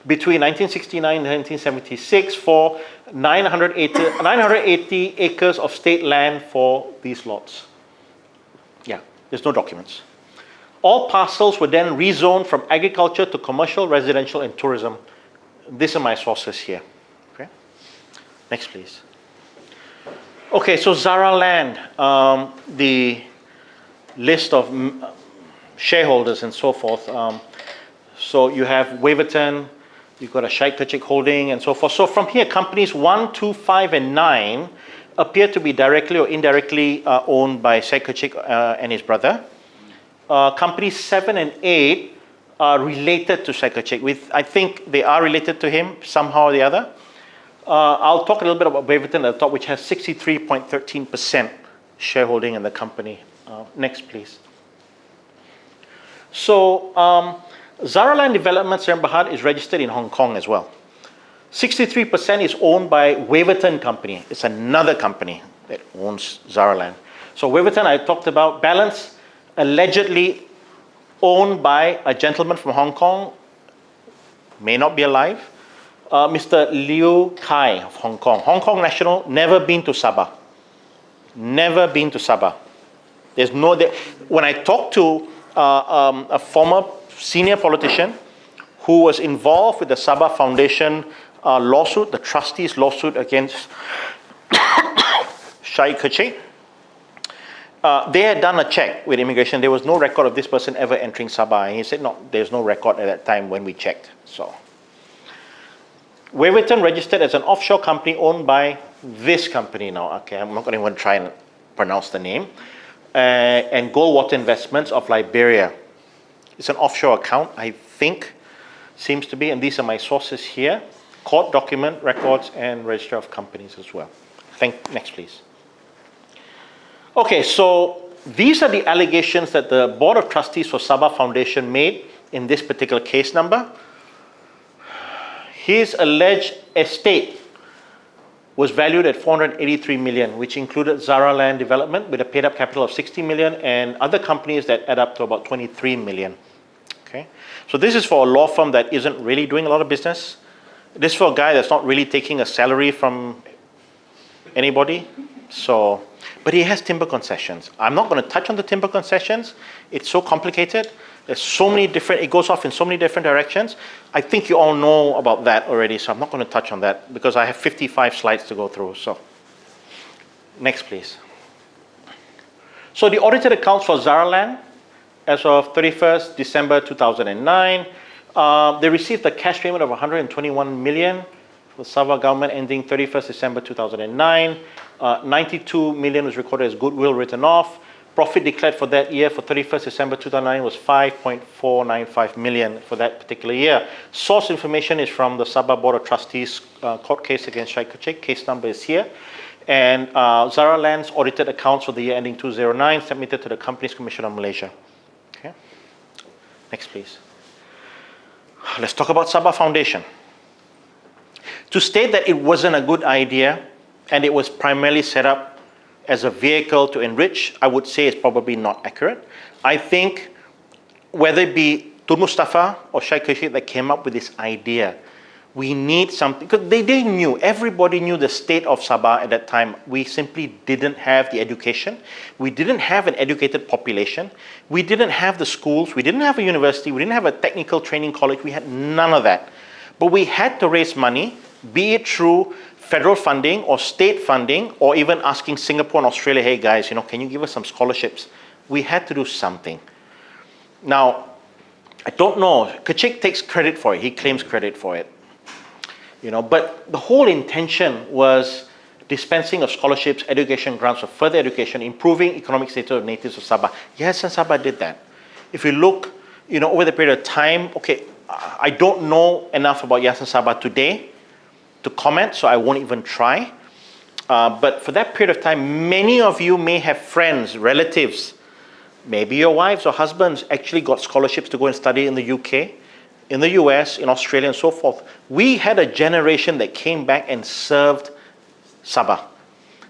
[SPEAKER 1] Between 1969 and 1976 for 980 acres of state land for these lots. Yeah, there's no documents. All parcels were then rezoned from agriculture to commercial, residential, and tourism. These are my sources here. Okay. Next, please. Okay, so Zara Land, the list of shareholders and so forth. So you have Waverton, you've got a Syed Kechik holding and so forth. So from here, companies 1, 2, 5, and 9 appear to be directly or indirectly owned by Syed Kechik and his brother. Companies 7 and 8 are related to Syed Kechik. I think they are related to him somehow or the other. I'll talk a little bit about Waverton at the top, which has 63.13% shareholding in the company. Next, please. So, Zara Land Development Sdn Bhd is registered in Hong Kong as well. 63% is owned by Waverton Company. It's another company that owns Zara Land. So Waverton, I talked about. Balance, allegedly owned by a gentleman from Hong Kong, may not be alive. Mr. Liu Kai of Hong Kong. Hong Kong national, never been to Sabah. Never been to Sabah. There's no... When I talked to a former senior politician who was involved with the Sabah Foundation lawsuit, the trustees' lawsuit against Syed Kechik, they had done a check with immigration. There was no record of this person ever entering Sabah. And he said, no, there's no record at that time when we checked. So, Waverton registered as an offshore company owned by this company now. Okay, I'm not going to even try and pronounce the name. And Goldwater Investments of Liberia. It's an offshore account, I think, seems to be. And these are my sources here. Court document, records, and register of companies as well. Next, please. Okay, so these are the allegations that the Board of Trustees for Sabah Foundation made in this particular case number. His alleged estate was valued at 483 million, which included Zara Land Development with a paid-up capital of 60 million and other companies that add up to about 23 million. Okay, so this is for a law firm that isn't really doing a lot of business. This is for a guy that's not really taking a salary from anybody. So, but he has timber concessions. I'm not going to touch on the timber concessions. It's so complicated. There's so many different, it goes off in so many different directions. I think you all know about that already, so I'm not going to touch on that because I have 55 slides to go through. So, next please. So the audited accounts for Zaraland as of 31st December 2009, they received a cash payment of 121 million for the Sabah government ending 31st December 2009. 92 million was recorded as goodwill written off. Profit declared for that year for 31st December 2009 was 5.495 million for that particular year. Source information is from the Sabah Board of Trustees court case against Syed Kechik. Case number is here. And Zaraland's audited accounts for the year ending 2009 submitted to the Companies Commission of Malaysia. Okay. Next, please. Let's talk about Sabah Foundation. To state that it wasn't a good idea and it was primarily set up as a vehicle to enrich, I would say is probably not accurate. I think whether it be Tun Mustafa or Syed Kechik that came up with this idea, we need something, because they knew, everybody knew the state of Sabah at that time. We simply didn't have the education. We didn't have an educated population. We didn't have the schools. We didn't have a university. We didn't have a technical training college. We had none of that. But we had to raise money, be it through federal funding or state funding, or even asking Singapore and Australia, hey guys, can you give us some scholarships? We had to do something. Now, I don't know, Kechik takes credit for it. He claims credit for it. But the whole intention was dispensing of scholarships, education grants for further education, improving economic status of natives of Sabah. Yes, and Sabah did that. If you look, over the period of time, okay, I don't know enough about Yayasan Sabah today to comment, so I won't even try. But for that period of time, many of you may have friends, relatives, maybe your wives or husbands actually got scholarships to go and study in the UK, in the US, in Australia, and so forth. We had a generation that came back and served Sabah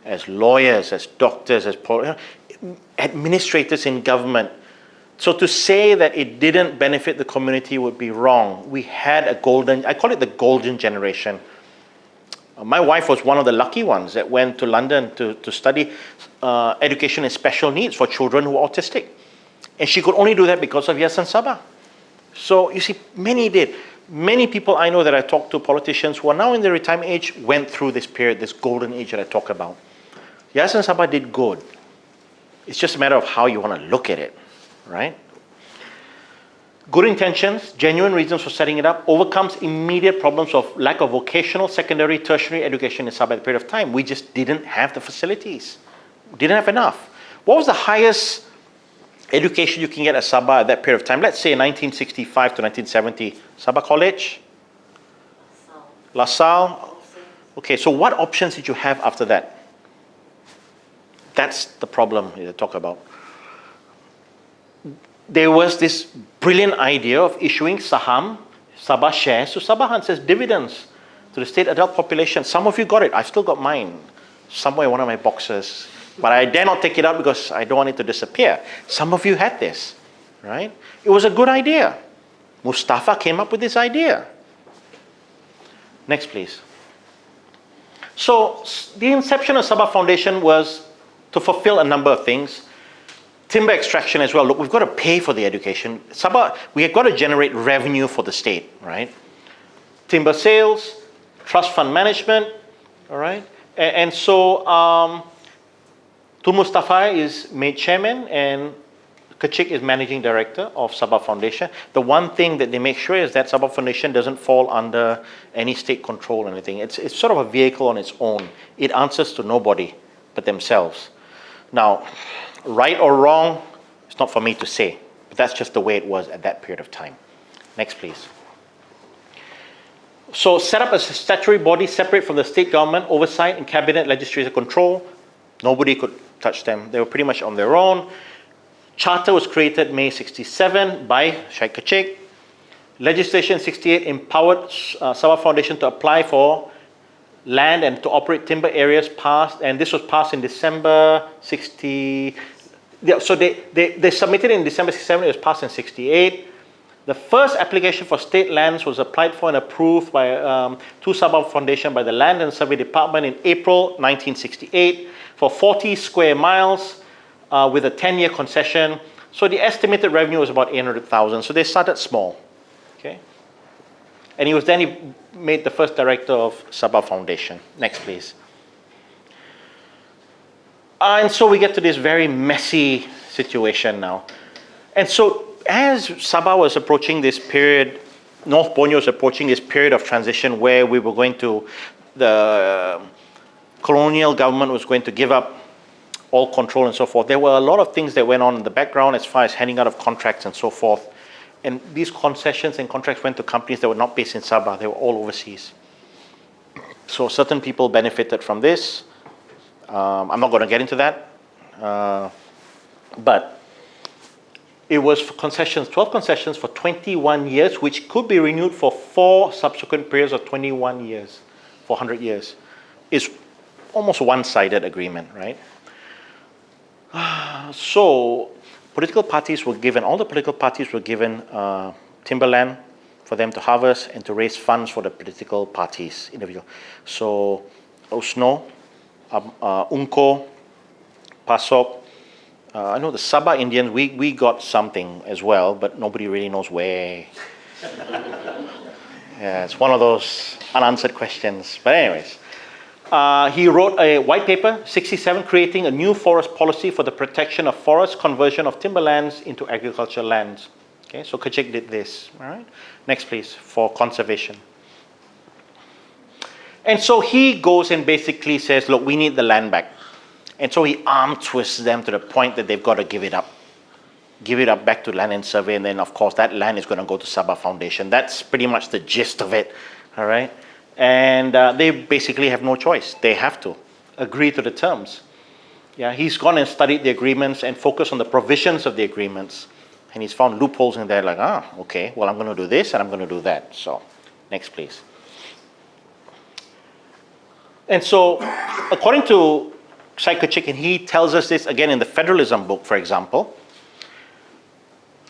[SPEAKER 1] as lawyers, as doctors, as administrators in government. So to say that it didn't benefit the community would be wrong. We had a golden, I call it the golden generation. My wife was one of the lucky ones that went to London to study education in special needs for children who are autistic. And she could only do that because of Yayasan Sabah. So you see, many did. Many people I know that I talk to, politicians who are now in their retirement age, went through this period, this golden age that I talk about. Yayasan Sabah did good. It's just a matter of how you want to look at it, right? Good intentions, genuine reasons for setting it up, overcomes immediate problems of lack of vocational, secondary, tertiary education in Sabah at the period of time. We just didn't have the facilities. Didn't have enough. What was the highest education you can get at Sabah at that period of time? Let's say 1965 to 1970. Sabah College? La Salle? Okay, so what options did you have after that? That's the problem to talk about. There was this brilliant idea of issuing saham, Sabah shares to Sabahans as dividends to the state adult population. Some of you got it. I've still got mine somewhere in one of my boxes. But I dare not take it out because I don't want it to disappear. Some of you had this, right? It was a good idea. Mustafa came up with this idea. Next, please. So the inception of Sabah Foundation was to fulfill a number of things. Timber extraction as well. Look, we've got to pay for the education. Sabah, we have got to generate revenue for the state, right? Timber sales, trust fund management, all right? And so Tun Mustafa is made chairman and Kechik is managing director of Sabah Foundation. The one thing that they make sure is that Sabah Foundation doesn't fall under any state control or anything. It's sort of a vehicle on its own. It answers to nobody but themselves. Now, right or wrong, it's not for me to say, but that's just the way it was at that period of time. Next, please. So set up as a statutory body separate from the state government, oversight and cabinet legislative control. Nobody could touch them. They were pretty much on their own. Charter was created May 67 by Syed Kechik. Legislation 68 empowered Sabah Foundation to apply for land and to operate timber areas passed, and this was passed in December 60. Yeah, so they submitted in December 67, it was passed in 68. The first application for state lands was applied for and approved by to Sabah Foundation by the Land and Survey Department in April 1968 for 40 square miles with a 10-year concession. So the estimated revenue was about 800,000. So they started small. Okay. And he made the first director of Sabah Foundation. Next, please. And so we get to this very messy situation now. And so as Sabah was approaching this period, North Borneo was approaching this period of transition where we were going to, the colonial government was going to give up all control and so forth. There were a lot of things that went on in the background as far as handing out of contracts and so forth. And these concessions and contracts went to companies that were not based in Sabah. They were all overseas. So certain people benefited from this. I'm not going to get into that. But it was for concessions, 12 concessions for 21 years, which could be renewed for 4 subsequent periods of 21 years, 400 years. It's almost a one-sided agreement, right? So political parties were given, all the political parties were given timberland for them to harvest and to raise funds for the political parties, individual. So Usno, Unko, Pasok, I know the Sabah Indians, we got something as well, but nobody really knows where. Yeah, it's one of those unanswered questions. But anyways, he wrote a white paper, 67, creating a new forest policy for the protection of forest conversion of timberlands into agricultural lands. Okay, so Kechik did this. All right, next please, for conservation. And so he goes and basically says, look, we need the land back. And so he arm twists them to the point that they've got to give it up. Give it up back to Land and Survey, and then of course that land is going to go to Sabah Foundation. That's pretty much the gist of it, all right? And they basically have no choice. They have to agree to the terms. Yeah, he's gone and studied the agreements and focused on the provisions of the agreements. And he's found loopholes in there like, okay, well, I'm going to do this and I'm going to do that. So, next please. And so, according to Syed Kechik, and he tells us this again in the federalism book, for example,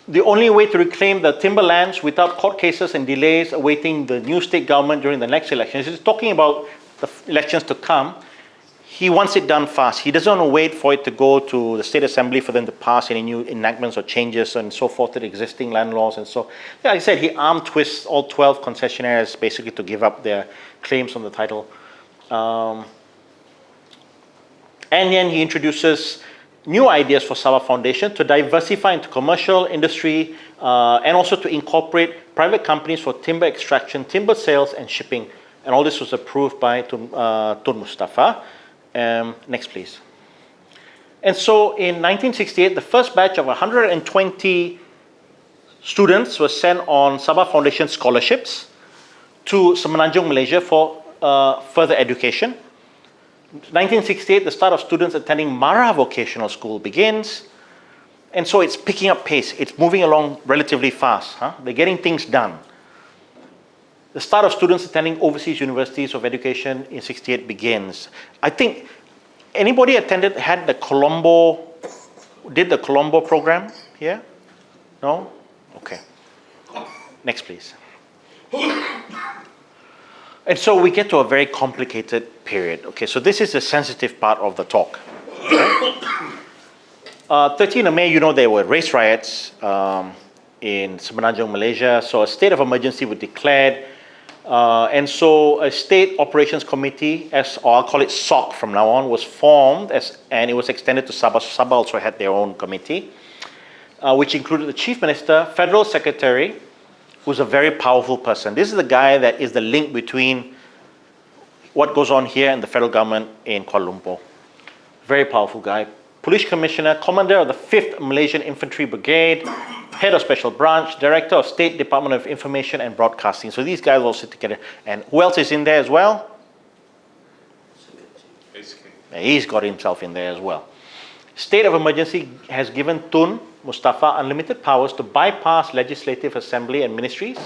[SPEAKER 1] the only way to reclaim the timberlands without court cases and delays awaiting the new state government during the next elections. He's talking about the elections to come. He wants it done fast. He doesn't want to wait for it to go to the state assembly for them to pass any new enactments or changes and so forth to the existing land laws. And so, yeah, like I said, he arm twists all 12 concessionaires basically to give up their claims on the title. And then he introduces new ideas for Sabah Foundation to diversify into commercial industry and also to incorporate private companies for timber extraction, timber sales, and shipping. And all this was approved by Tun Mustafa. Next, please. And so in 1968, the first batch of 120 students was sent on Sabah Foundation scholarships to Semenanjung, Malaysia for further education. 1968, the start of students attending Mara Vocational School begins. And so it's picking up pace. It's moving along relatively fast. They're getting things done. The start of students attending overseas universities of education in 68 begins. I think anybody had the Colombo, did the Colombo program here? No? Okay. Next, please. And so we get to a very complicated period. Okay, so this is the sensitive part of the talk. Right? 13 of May, you know, there were race riots in Semenanjung, Malaysia. So a state of emergency was declared. And so a state operations committee, or I'll call it SOC from now on, was formed and it was extended to Sabah. So Sabah also had their own committee, which included the Chief Minister, Federal Secretary, who's a very powerful person. This is the guy that is the link between what goes on here and the federal government in Kuala Lumpur. Very powerful guy. Police Commissioner, Commander of the 5th Malaysian Infantry Brigade, Head of Special Branch, Director of State Department of Information and Broadcasting. So these guys all sit together. And who else is in there as well? He's got himself in there as well. State of emergency has given Tun Mustafa unlimited powers to bypass legislative assembly and ministries,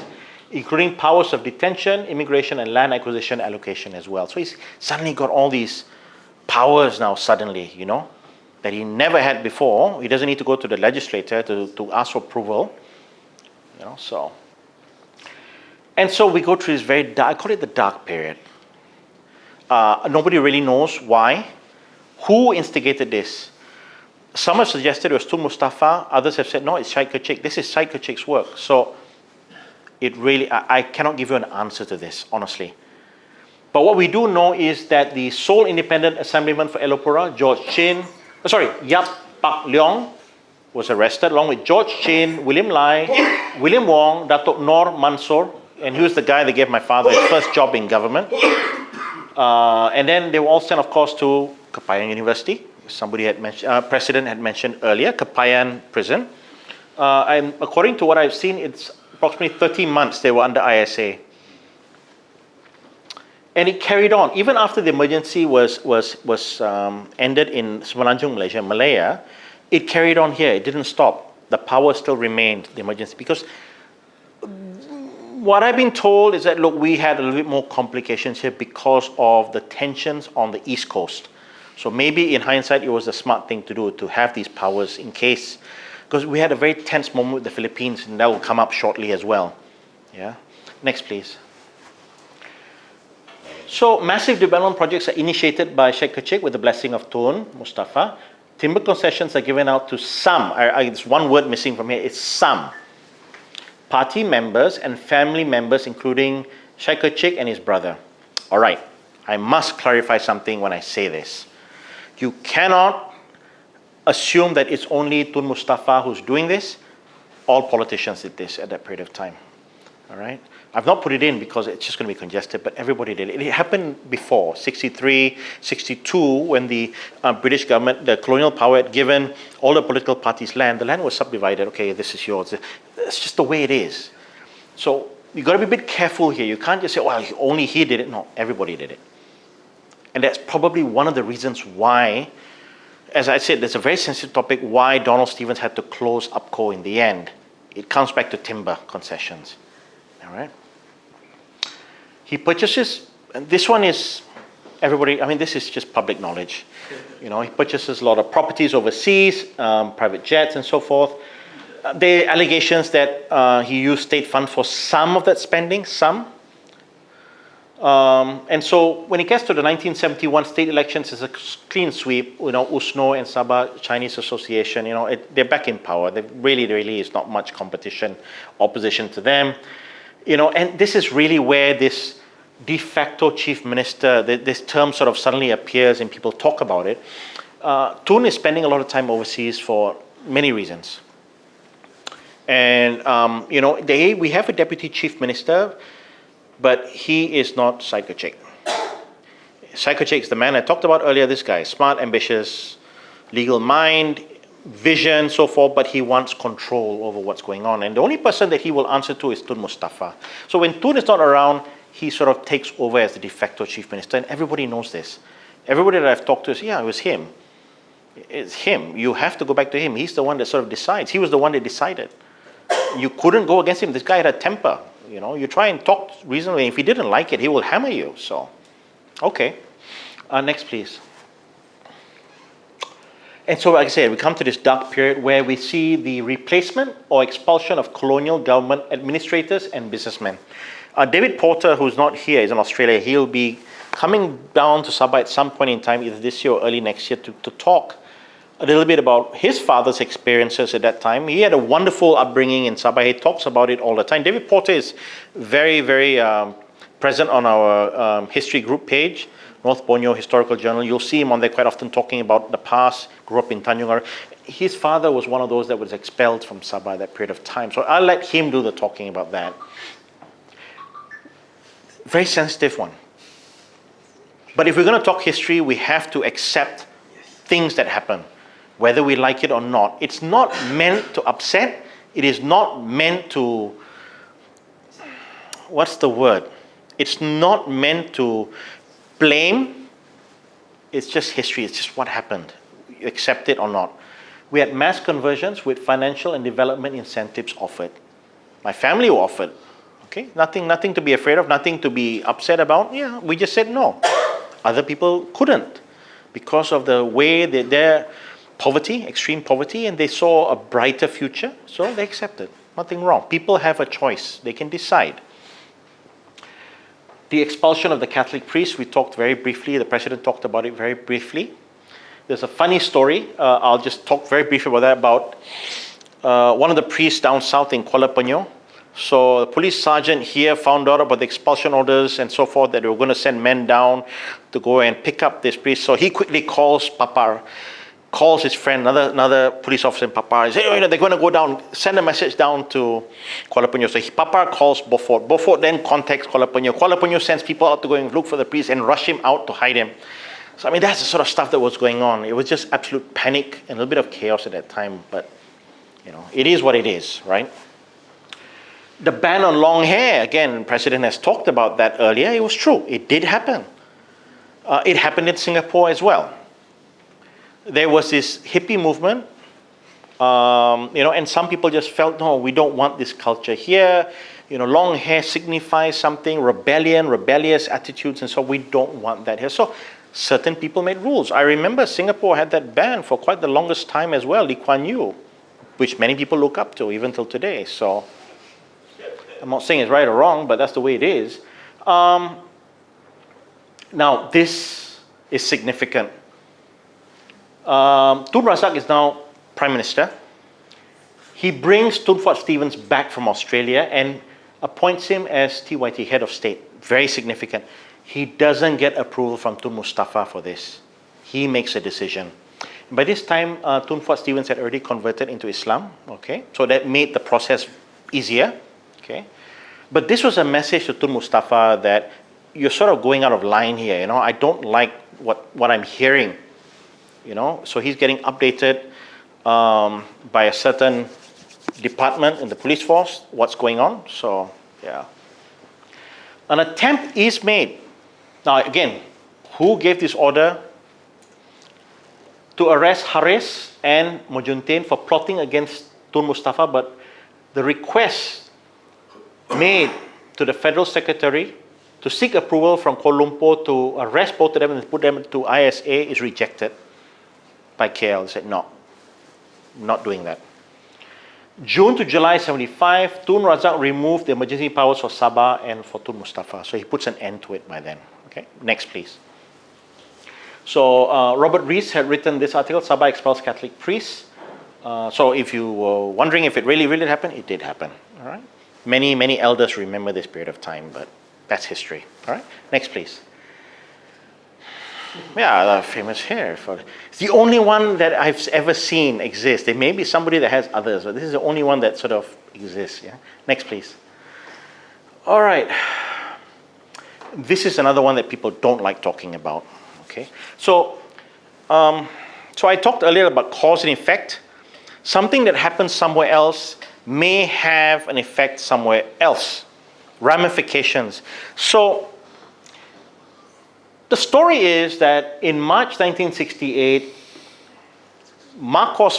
[SPEAKER 1] including powers of detention, immigration, and land acquisition allocation as well. So he's suddenly got all these powers now suddenly, you know, that he never had before. He doesn't need to go to the legislature to ask for approval. So. And so we go through this very dark, I call it the dark period. Nobody really knows why. Who instigated this? Some have suggested it was Tun Mustafa. Others have said, no, it's Syed Kechik. This is Syed Kechik's work. So it really, I cannot give you an answer to this, honestly. But what we do know is that the sole independent assemblyman for Elopura, Yap Pak Leong, was arrested along with George Chin, William Lai, William Wong, Datuk Nor Mansor, and he was the guy that gave my father his first job in government. And then they were all sent, of course, to Kepayan University. Somebody had mentioned, President had mentioned earlier, Kepayan Prison. And according to what I've seen, it's approximately 30 months they were under ISA. And it carried on. Even after the emergency was ended in Semenanjung, Malaysia, Malaya, it carried on here. It didn't stop. The power still remained, the emergency. Because what I've been told is that, look, we had a little bit more complications here because of the tensions on the East Coast. So maybe in hindsight, it was a smart thing to do, to have these powers in case, because we had a very tense moment with the Philippines, and that will come up shortly as well. Yeah. Next, please. So massive development projects are initiated by Syed Kechik with the blessing of Tun Mustafa. Timber concessions are given out to some, it's one word missing from here, it's some party members and family members, including Syed Kechik and his brother. All right, I must clarify something when I say this. You cannot assume that it's only Tun Mustafa who's doing this. All politicians did this at that period of time. All right? I've not put it in because it's just going to be congested, but everybody did it. It happened before, 63, 62, when the British government, the colonial power, had given all the political parties land. The land was subdivided. Okay, this is yours. It's just the way it is. So you've got to be a bit careful here. You can't just say, well, only he did it. No, everybody did it. And that's probably one of the reasons why, as I said, there's a very sensitive topic, why Donald Stevens had to close UPCO in the end. It comes back to timber concessions. All right? He purchases, and this one is, everybody, I mean, this is just public knowledge. He purchases a lot of properties overseas, private jets and so forth. There are allegations that he used state funds for some of that spending, some. And so when it gets to the 1971 state elections, it's a clean sweep. USNO and Sabah Chinese Association, they're back in power. There really is not much competition, opposition to them. And this is really where this de facto chief minister, this term sort of suddenly appears and people talk about it. Tun is spending a lot of time overseas for many reasons. And, we have a deputy chief minister, but he is not Syed Kechik. Syed Kechik is the man I talked about earlier. This guy, smart, ambitious, legal mind, vision, so forth, but he wants control over what's going on. And the only person that he will answer to is Tun Mustafa. So when Tun is not around, he sort of takes over as the de facto chief minister, and everybody knows this. Everybody that I've talked to says, yeah, it was him. It's him. You have to go back to him. He's the one that sort of decides. He was the one that decided. You couldn't go against him. This guy had a temper. You try and talk reasonably. If he didn't like it, he will hammer you. So, okay. Next, please. And so, like I said, we come to this dark period where we see the replacement or expulsion of colonial government administrators and businessmen. David Porter, who's not here, is in Australia. He'll be coming down to Sabah at some point in time, either this year or early next year, to talk a little bit about his father's experiences at that time. He had a wonderful upbringing in Sabah. He talks about it all the time. David Porter is very, very present on our history group page, North Borneo Historical Journal. You'll see him on there quite often talking about the past, grew up in Tanjung Ar. His father was one of those that was expelled from Sabah at that period of time. So I'll let him do the talking about that. Very sensitive one. But if we're going to talk history, we have to accept things that happen, whether we like it or not. It's not meant to upset. It is not meant to, what's the word? It's not meant to blame. It's just history. It's just what happened. You accept it or not. We had mass conversions with financial and development incentives offered. My family were offered. Okay, nothing to be afraid of, nothing to be upset about. Yeah, we just said no. Other people couldn't because of the way their poverty, extreme poverty, and they saw a brighter future, so they accepted. Nothing wrong. People have a choice. They can decide. The expulsion of the Catholic priests, we talked very briefly. The president talked about it very briefly. There's a funny story. I'll just talk very briefly about that, about one of the priests down south in Kuala Penyo. So the police sergeant here found out about the expulsion orders and so forth, that they were going to send men down to go and pick up this priest. So he quickly calls Papar, calls his friend, another police officer in Papar. He says, they're going to go down, send a message down to Kuala Penyo. So Papar calls Beaufort. Beaufort then contacts Kuala Penyo. Kuala Penyo sends people out to go and look for the priest and rush him out to hide him. So that's the sort of stuff that was going on. It was just absolute panic and a little bit of chaos at that time. But, it is what it is, right? The ban on long hair, again, the president has talked about that earlier. It was true. It did happen. It happened in Singapore as well. There was this hippie movement, and some people just felt, no, we don't want this culture here. Long hair signifies something, rebellious attitudes, and so we don't want that here. So certain people made rules. I remember Singapore had that ban for quite the longest time as well, Lee Kuan Yew, which many people look up to even till today. So I'm not saying it's right or wrong, but that's the way it is. Now, this is significant. Tun Razak is now Prime Minister. He brings Tun Fuat Stevens back from Australia and appoints him as TYT, Head of State. Very significant. He doesn't get approval from Tun Mustafa for this. He makes a decision. By this time, Tun Fuat Stevens had already converted into Islam. Okay, so that made the process easier. Okay, but this was a message to Tun Mustafa that you're sort of going out of line here. I don't like what I'm hearing. So he's getting updated by a certain department in the police force, what's going on. So, yeah. An attempt is made. Now, again, who gave this order? To arrest Haris and Mojuntain for plotting against Tun Mustafa, but the request made to the Federal Secretary to seek approval from Kuala Lumpur to arrest both of them and put them to ISA is rejected by KL. They said, no, not doing that. June to July 75, Tun Razak removed the emergency powers for Sabah and for Tun Mustafa. So he puts an end to it by then. Okay, next please. So Robert Rees had written this article, Sabah expels Catholic priests. So if you were wondering if it really happened, it did happen. All right. Many elders remember this period of time, but that's history. All right. Next please. Yeah, the famous hair. It's the only one that I've ever seen exist. There may be somebody that has others, but this is the only one that sort of exists. Yeah. Next please. All right. This is another one that people don't like talking about. Okay, so I talked earlier about cause and effect. Something that happens somewhere else may have an effect somewhere else. Ramifications. So the story is that in March 1968,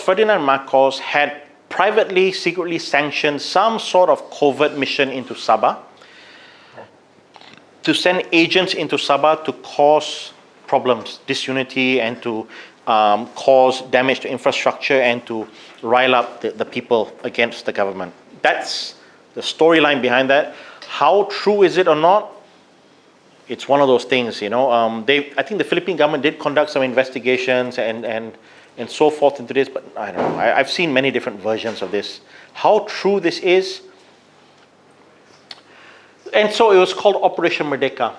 [SPEAKER 1] Ferdinand Marcos had privately, secretly sanctioned some sort of covert mission into Sabah to send agents into Sabah to cause problems, disunity, and to cause damage to infrastructure and to rile up the people against the government. That's the storyline behind that. How true is it or not? It's one of those things, I think the Philippine government did conduct some investigations and so forth into this, but I don't know. I've seen many different versions of this. How true this is? And so it was called Operation Merdeka.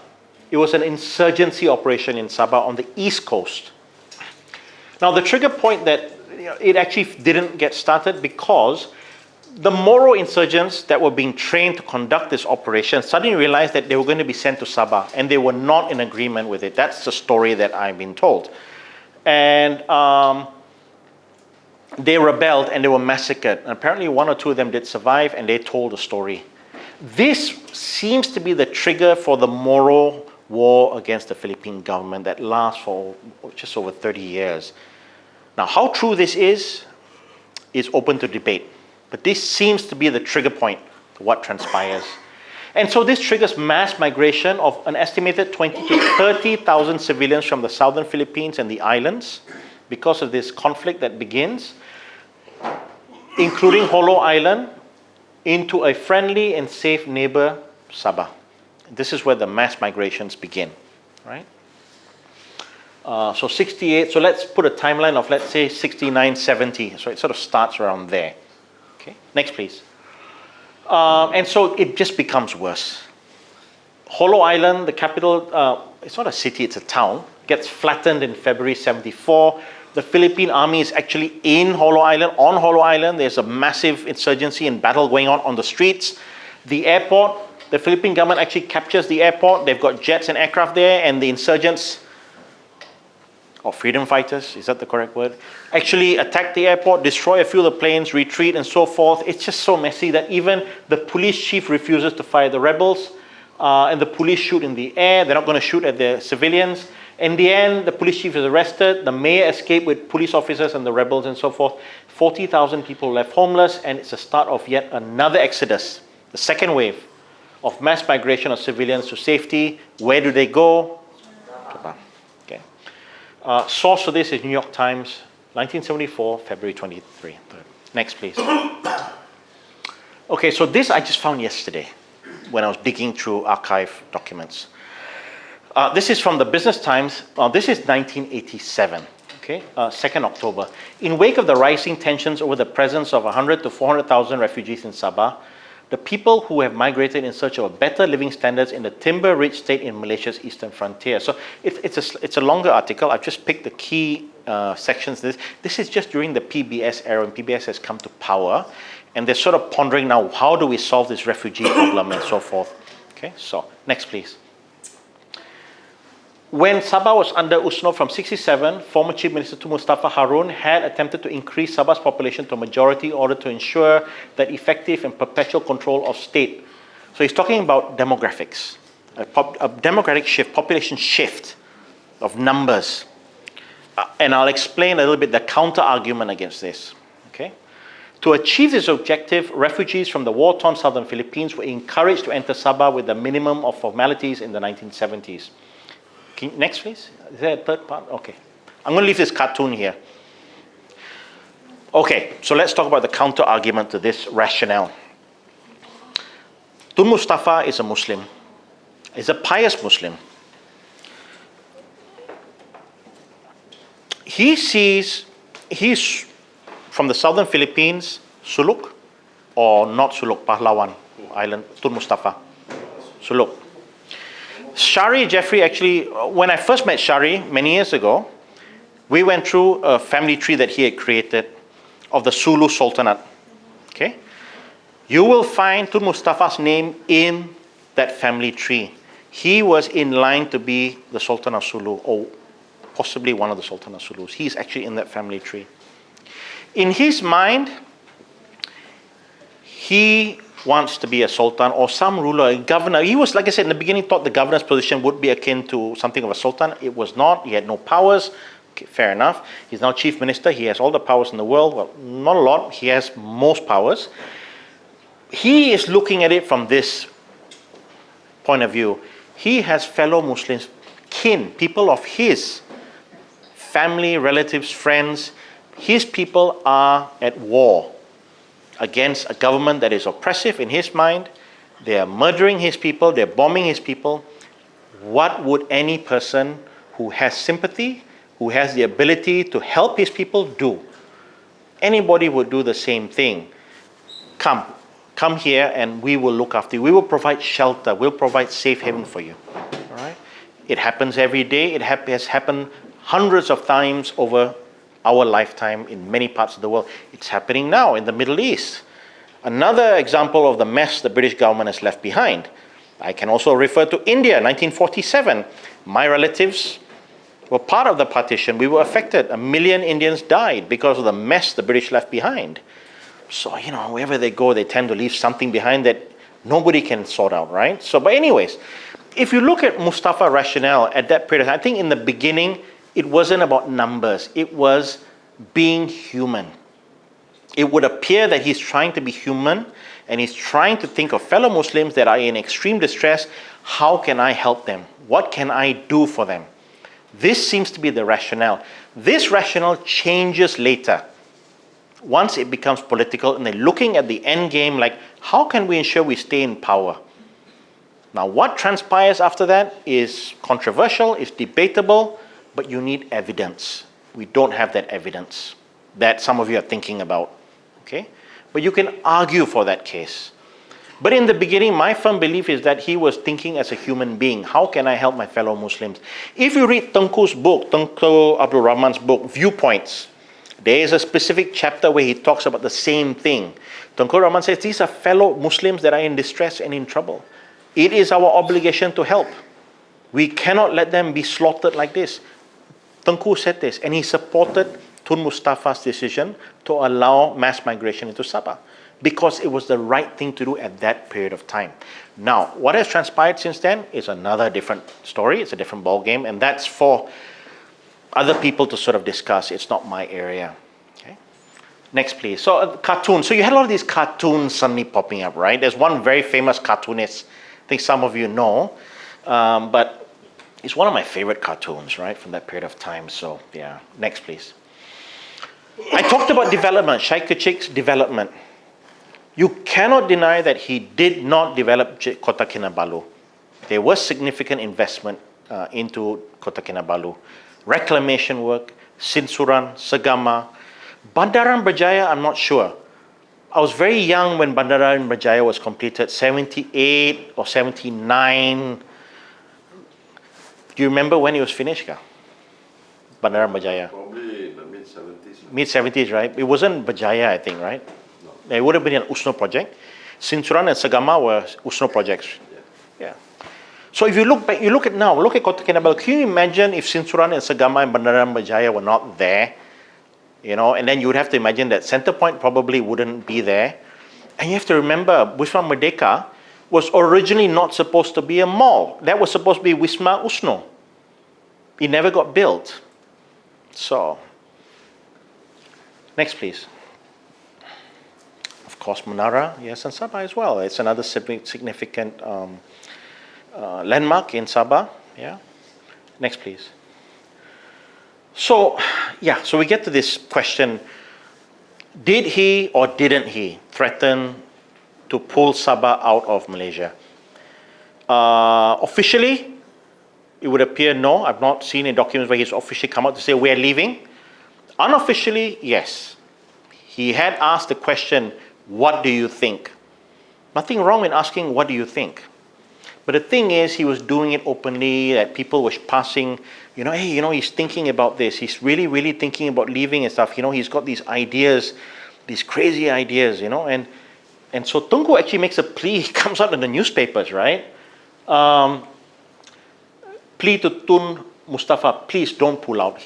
[SPEAKER 1] It was an insurgency operation in Sabah on the east coast. Now the trigger point that it actually didn't get started because the Moro insurgents that were being trained to conduct this operation suddenly realized that they were going to be sent to Sabah and they were not in agreement with it. That's the story that I've been told. And they rebelled and they were massacred. And apparently one or two of them did survive and they told the story. This seems to be the trigger for the Moro war against the Philippine government that lasts for just over 30 years. Now, how true this is open to debate. But this seems to be the trigger point to what transpires. And so this triggers mass migration of an estimated 20 to 30,000 civilians from the southern Philippines and the islands because of this conflict that begins, including Holo Island, into a friendly and safe neighbor, Sabah. This is where the mass migrations begin, right? So 68, so let's put a timeline of, let's say, 69, 70. So it sort of starts around there. Okay, next please. And so it just becomes worse. Holo Island, the capital, it's not a city, it's a town, gets flattened in February 74. The Philippine army is actually in Holo Island, on Holo Island. There's a massive insurgency and battle going on the streets. The airport, the Philippine government actually captures the airport. They've got jets and aircraft there, and the insurgents, or freedom fighters, is that the correct word? Actually attack the airport, destroy a few of the planes, retreat and so forth. It's just so messy that even the police chief refuses to fire the rebels, and the police shoot in the air. They're not going to shoot at the civilians. In the end, the police chief is arrested. The mayor escaped with police officers and the rebels and so forth. 40,000 people left homeless, and it's the start of yet another exodus, the second wave of mass migration of civilians to safety. Where do they go? Okay. Source for this is New York Times, 1974, February 23. Next, please. Okay, so this I just found yesterday when I was digging through archive documents. This is from the Business Times. This is 1987, okay, 2nd October. In wake of the rising tensions over the presence of 100 to 400,000 refugees in Sabah, the people who have migrated in search of better living standards in the timber-rich state in Malaysia's eastern frontier. So it's a longer article. I've just picked the key sections. This is just during the PBS era, when PBS has come to power, and they're sort of pondering now, how do we solve this refugee problem and so forth. Okay, so next please. When Sabah was under USNO from 67, former Chief Minister Tun Mustafa Harun had attempted to increase Sabah's population to a majority in order to ensure that effective and perpetual control of state. So he's talking about demographics, a demographic shift, population shift of numbers. And I'll explain a little bit the counter-argument against this. Okay? To achieve this objective, refugees from the war-torn southern Philippines were encouraged to enter Sabah with the minimum of formalities in the 1970s. Next, please. Is there a third part? Okay. I'm going to leave this cartoon here. Okay, so let's talk about the counter-argument to this rationale. Tun Mustafa is a Muslim. He's a pious Muslim. He's from the southern Philippines, Suluk, or not Suluk, Pahlawan Island, Tun Mustafa. Suluk. Shari Jeffrey, actually, when I first met Shari many years ago, we went through a family tree that he had created of the Sulu Sultanate. Okay? You will find Tun Mustafa's name in that family tree. He was in line to be the Sultan of Sulu, or possibly one of the Sultan of Sulus. He's actually in that family tree. In his mind, he wants to be a sultan or some ruler, a governor. He was, like I said in the beginning, thought the governor's position would be akin to something of a sultan. It was not. He had no powers. Okay, fair enough. He's now chief minister. He has all the powers in the world. Well, not a lot. He has most powers. He is looking at it from this point of view. He has fellow Muslims, kin, people of his, family, relatives, friends. His people are at war against a government that is oppressive in his mind. They are murdering his people, they're bombing his people. What would any person who has sympathy, who has the ability to help his people do? Anybody would do the same thing. Come here and we will look after you. We will provide shelter, we'll provide safe haven for you. All right? It happens every day. It has happened hundreds of times over our lifetime in many parts of the world. It's happening now in the Middle East. Another example of the mess the British government has left behind. I can also refer to India, 1947. My relatives were part of the partition. We were affected. 1 million Indians died because of the mess the British left behind. So, wherever they go, they tend to leave something behind that nobody can sort out, right? So, but anyways, if you look at Mustafa rationale at that period, I think in the beginning, it wasn't about numbers. It was being human. It would appear that he's trying to be human and he's trying to think of fellow Muslims that are in extreme distress. How can I help them? What can I do for them? This seems to be the rationale. This rationale changes later once it becomes political and they're looking at the end game like, how can we ensure we stay in power? Now, what transpires after that is controversial, it's debatable, but you need evidence. We don't have that evidence that some of you are thinking about, okay? But you can argue for that case. But in the beginning, my firm belief is that he was thinking as a human being. How can I help my fellow Muslims? If you read Tengku's book, Tengku Abdul Rahman's book, Viewpoints, there is a specific chapter where he talks about the same thing. Tengku Rahman says, these are fellow Muslims that are in distress and in trouble. It is our obligation to help. We cannot let them be slaughtered like this. Tengku said this, and he supported Tun Mustafa's decision to allow mass migration into Sabah because it was the right thing to do at that period of time. Now, what has transpired since then is another different story. It's a different ball game, and that's for other people to sort of discuss. It's not my area. Okay. Next, please. So, cartoons. So you had a lot of these cartoons suddenly popping up, right? There's one very famous cartoonist. I think some of you know, but it's one of my favorite cartoons, right, from that period of time. So, yeah. Next, please. I talked about development, Syed Kechik's development. You cannot deny that he did not develop Kota Kinabalu. There was significant investment into Kota Kinabalu. Reclamation work, Sinsuran, Segama. Bandaran Berjaya, I'm not sure. I was very young when Bandaran Berjaya was completed, 78 or 79. Do you remember when it was finished, Ka? Bandaran Berjaya?
[SPEAKER 3] Probably in the mid-70s.
[SPEAKER 1] Mid-70s, right? It wasn't Berjaya, I think, right?
[SPEAKER 3] No.
[SPEAKER 1] It would have been an USNO project. Sinsuran and Segama were USNO projects. Yeah. So if you look back, you look at now, look at Kota Kinabalu. Can you imagine if Sinsuran and Segama and Bandaran Berjaya were not there? You know, and then you would have to imagine that Center Point probably wouldn't be there. And you have to remember, Wisma Merdeka was originally not supposed to be a mall. That was supposed to be Wisma USNO. It never got built. So, next please. Of course, Menara, yes, and Sabah as well. It's another significant landmark in Sabah. Yeah. Next, please. So, yeah, so we get to this question. Did he or didn't he threaten to pull Sabah out of Malaysia? Officially, it would appear no. I've not seen any documents where he's officially come out to say we're leaving. Unofficially, yes. He had asked the question, what do you think? Nothing wrong in asking, what do you think? But the thing is, he was doing it openly, that people were passing, you know, hey, you know, he's thinking about this. He's really, really thinking about leaving and stuff. You know, he's got these ideas, these crazy ideas, you know. And so Tunku actually makes a plea. He comes out in the newspapers, right? Plea to Tun Mustafa, please don't pull out.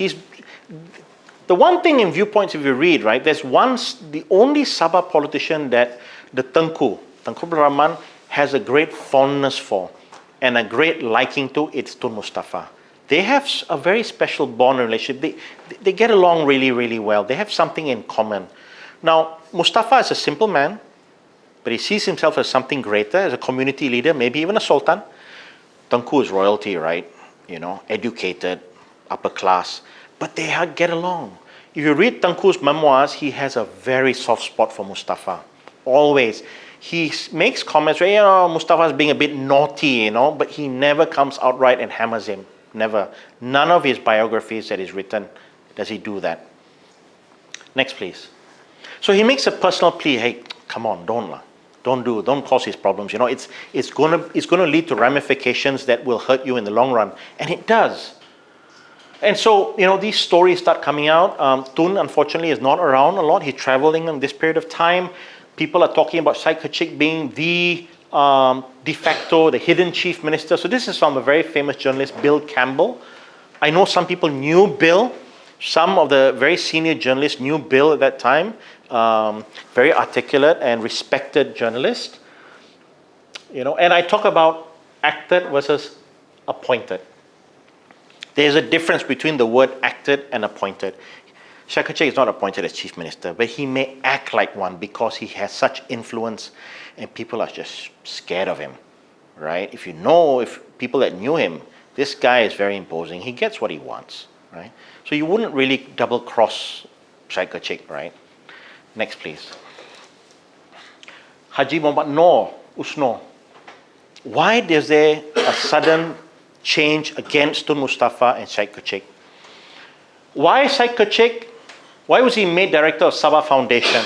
[SPEAKER 1] The one thing in Viewpoints, if you read, right, there's the only Sabah politician that the Tengku Abdul Rahman has a great fondness for and a great liking to, it's Tun Mustafa. They have a very special bond and relationship. They get along really, really well. They have something in common. Now, Mustafa is a simple man, but he sees himself as something greater, as a community leader, maybe even a sultan. Tengku is royalty, right? You know, educated, upper class, but they get along. If you read Tengku's memoirs, he has a very soft spot for Mustafa, always. He makes comments where, you know, Mustafa's being a bit naughty, you know, but he never comes outright and hammers him. Never. None of his biographies that he's written does he do that. Next, please. So he makes a personal plea. Hey, come on, don't cause his problems. You know, it's gonna lead to ramifications that will hurt you in the long run, and it does. And so, you know, these stories start coming out. Tun, unfortunately, is not around a lot. He's traveling in this period of time. People are talking about Syed Kechik being the de facto, the hidden chief minister. So this is from a very famous journalist, Bill Campbell. I know some people knew Bill. Some of the very senior journalists knew Bill at that time. Very articulate and respected journalist. You know, and I talk about acted versus appointed. There's a difference between the word acted and appointed. Syed Kechik is not appointed as chief minister, but he may act like one because he has such influence and people are just scared of him, right? If people that knew him, this guy is very imposing. He gets what he wants, right? So you wouldn't really double cross Syed Kechik, right? Next, please. Haji Muhammad Noor, Usno. Why is there a sudden change against Tun Mustafa and Syed Kechik? Why Syed Kechik? Why was he made director of Sabah Foundation?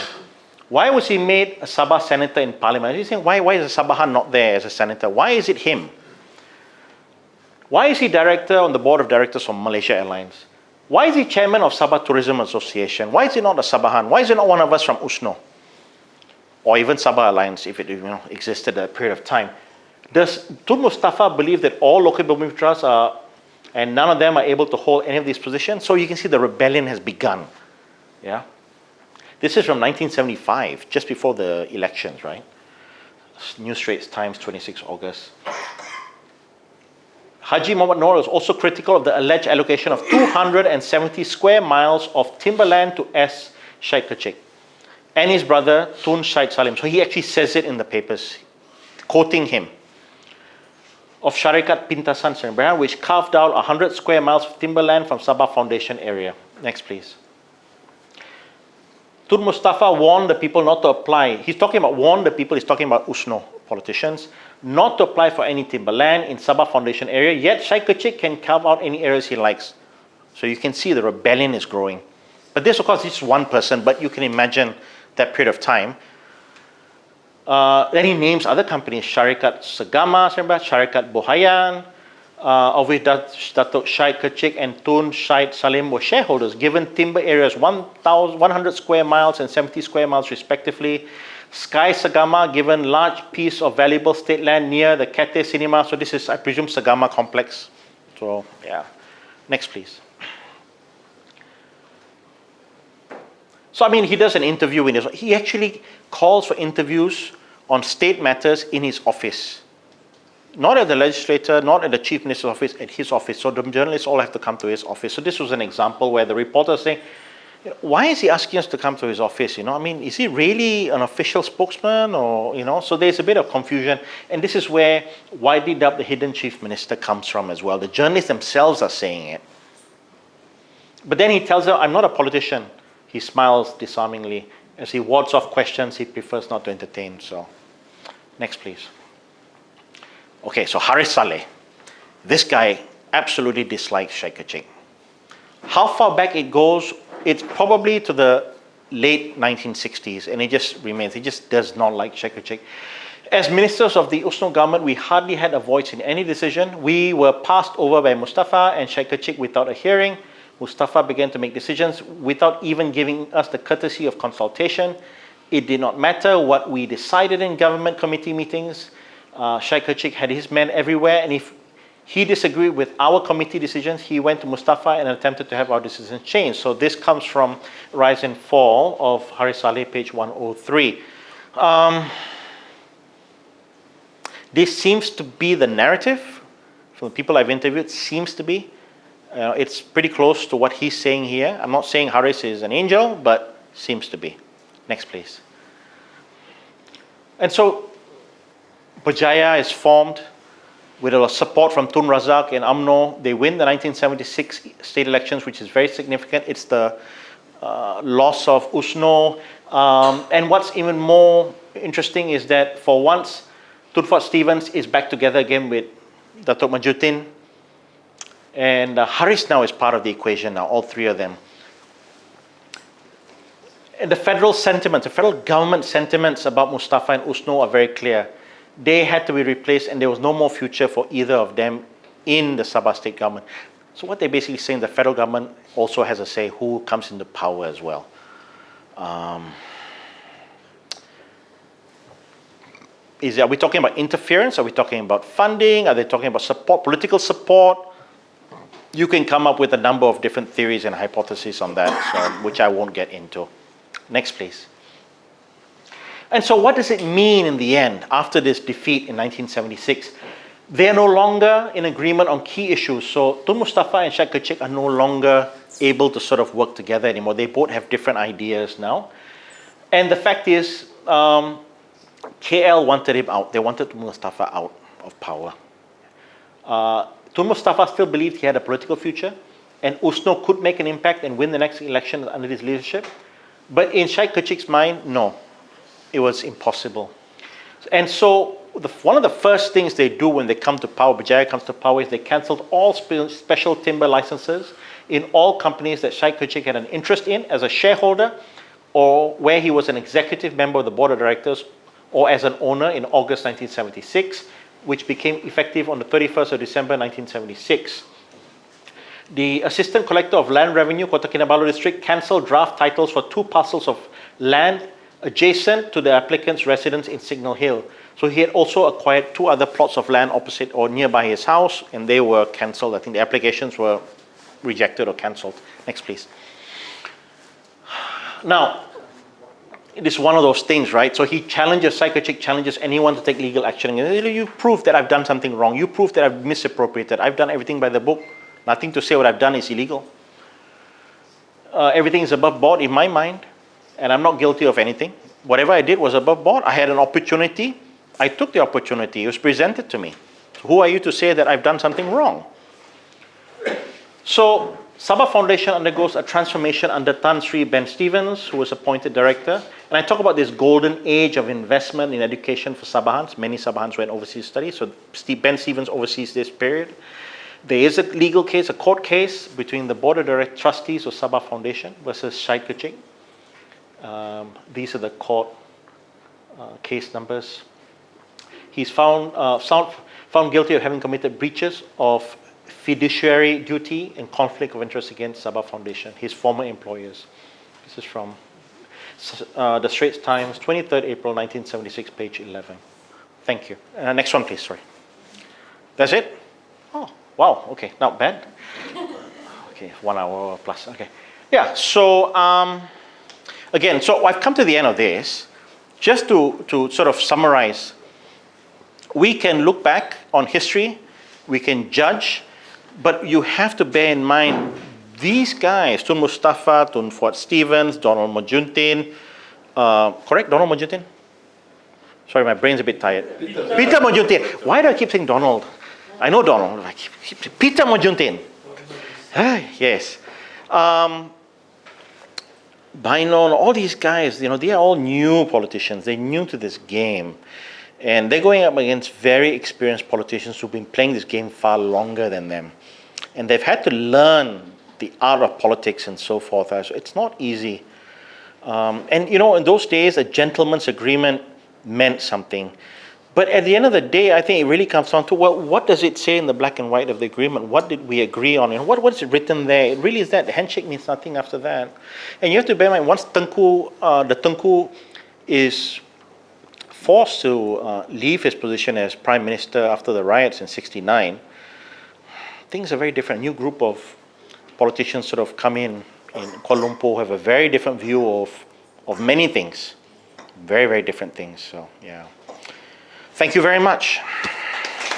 [SPEAKER 1] Why was he made a Sabah senator in parliament? He's saying, why is the Sabahan not there as a senator? Why is it him? Why is he director on the board of directors of Malaysia Airlines? Why is he chairman of Sabah Tourism Association? Why is he not a Sabahan? Why is he not one of us from Usno? Or even Sabah Alliance, if it existed at a period of time. Does Tun Mustafa believe that all local Bumiputras are, and none of them are able to hold any of these positions? So you can see the rebellion has begun. Yeah. This is from 1975, just before the elections, right? New Straits Times, 26 August. Haji Muhammad Noor is also critical of the alleged allocation of 270 square miles of timberland to S. Syed Kechik and his brother Tun Syed Salim. So he actually says it in the papers, quoting him, of Syarikat Pintasan Sdn, which carved out 100 square miles of timberland from Sabah Foundation area. Next, please. Tun Mustafa warned the people not to apply. He's talking about warn the people, he's talking about Usno politicians, not to apply for any timberland in Sabah Foundation area, yet Syed Kechik can carve out any areas he likes. So you can see the rebellion is growing. But this, of course, is one person, but you can imagine that period of time. Then he names other companies, Syarikat Segama, Syarikat Bohayan, of which Datuk Syed Kechik and Tun Syed Salim were shareholders, given timber areas 100 square miles and 70 square miles respectively. Sky Segama given large piece of valuable state land near the Cathay Cinema. So this is, I presume, Segama complex. So yeah. Next, please. So I mean, he does an interview in his, he actually calls for interviews on state matters in his office. Not at the legislator, not at the Chief Minister's office, at his office. So the journalists all have to come to his office. So this was an example where the reporter is saying, why is he asking us to come to his office? I mean, is he really an official spokesman or, so there's a bit of confusion. And this is where widely dubbed the hidden Chief Minister comes from as well. The journalists themselves are saying it. But then he tells her, I'm not a politician. He smiles disarmingly. As he wards off questions he prefers not to entertain. So, next, please. Okay, so Haris Saleh. This guy absolutely dislikes Syed Kechik. How far back it goes, it's probably to the late 1960s, and it just remains. He just does not like Syed Kechik. As ministers of the Usno government, we hardly had a voice in any decision. We were passed over by Mustafa and Syed Kechik without a hearing. Mustafa began to make decisions without even giving us the courtesy of consultation. It did not matter what we decided in government committee meetings. Syed Kechik had his men everywhere, and if he disagreed with our committee decisions, he went to Mustafa and attempted to have our decisions changed. So this comes from Rise and Fall of Haris Saleh, page 103. This seems to be the narrative from the people I've interviewed, seems to be. It's pretty close to what he's saying here. I'm not saying Haris is an angel, but seems to be. Next, please. And so Berjaya is formed with a lot of support from Tun Razak and UMNO. They win the 1976 state elections, which is very significant. It's the loss of Usno. And what's even more interesting is that for once, Tun Fuad Stevens is back together again with Datuk Majuddin. And Haris now is part of the equation now, all three of them. And the federal sentiments, the federal government sentiments about Mustafa and Usno are very clear. They had to be replaced, and there was no more future for either of them in the Sabah state government. So what they're basically saying, the federal government also has a say who comes into power as well. Are we talking about interference? Are we talking about funding? Are they talking about support, political support? You can come up with a number of different theories and hypotheses on that, which I won't get into. Next, please. And so what does it mean in the end, after this defeat in 1976? They are no longer in agreement on key issues. So Tun Mustafa and Syed Kechik are no longer able to sort of work together anymore. They both have different ideas now. And the fact is, KL wanted him out. They wanted Tun Mustafa out of power. Tun Mustafa still believed he had a political future, and Usno could make an impact and win the next election under his leadership. But in Syed Kechik's mind, no, it was impossible. And so one of the first things they do when they come to power, Berjaya comes to power, is they cancelled all special timber licenses in all companies that Syed Kechik had an interest in as a shareholder, or where he was an executive member of the board of directors, or as an owner in August 1976, which became effective on the 31st of December 1976. The Assistant Collector of Land Revenue, Kota Kinabalu District, cancelled draft titles for 2 parcels of land adjacent to the applicant's residence in Signal Hill. So he had also acquired 2 other plots of land opposite or nearby his house, and they were cancelled. I think the applications were rejected or cancelled. Next, please. Now, it is one of those things, right? So he challenges, Syed Kechik challenges anyone to take legal action. You prove that I've done something wrong. You prove that I've misappropriated. I've done everything by the book. Nothing to say what I've done is illegal. Everything is above board in my mind, and I'm not guilty of anything. Whatever I did was above board. I had an opportunity. I took the opportunity. It was presented to me. So who are you to say that I've done something wrong? So Sabah Foundation undergoes a transformation under Tan Sri Ben Stevens, who was appointed director. And I talk about this golden age of investment in education for Sabahans. Many Sabahans went overseas to study, so Ben Stevens oversees this period. There is a legal case, a court case, between the Board of Trustees of Sabah Foundation versus Syed Kechik. These are the court case numbers. He's found guilty of having committed breaches of fiduciary duty and conflict of interest against Sabah Foundation, his former employers. This is from the Straits Times, 23rd April 1976, page 11. Thank you. Next one, please, sorry. That's it? Oh, wow, okay, not bad. Okay, 1 hour plus, okay. Yeah, so again, so I've come to the end of this. Just to sort of summarize, we can look back on history, we can judge, but you have to bear in mind these guys, Tun Mustafa, Tun Fuad Stevens, Donald Majuntin, correct, Donald Majuntin? Sorry, my brain's a bit tired. Peter Majuntin. Why do I keep saying Donald? I know Donald. Peter Majuntin. Yes. Bainon, all these guys, you know, they are all new politicians. They're new to this game. And they're going up against very experienced politicians who've been playing this game far longer than them. And they've had to learn the art of politics and so forth. So it's not easy. And, you know, in those days, a gentleman's agreement meant something. But at the end of the day, I think it really comes down to, well, what does it say in the black and white of the agreement? What did we agree on? And what is written there? It really is that. The handshake means nothing after that. And you have to bear in mind, once the Tengku is forced to leave his position as Prime Minister after the riots in '69, things are very different. A new group of politicians sort of come in Kuala Lumpur, have a very different view of many things. Very, very different things. So, yeah. Thank you very much.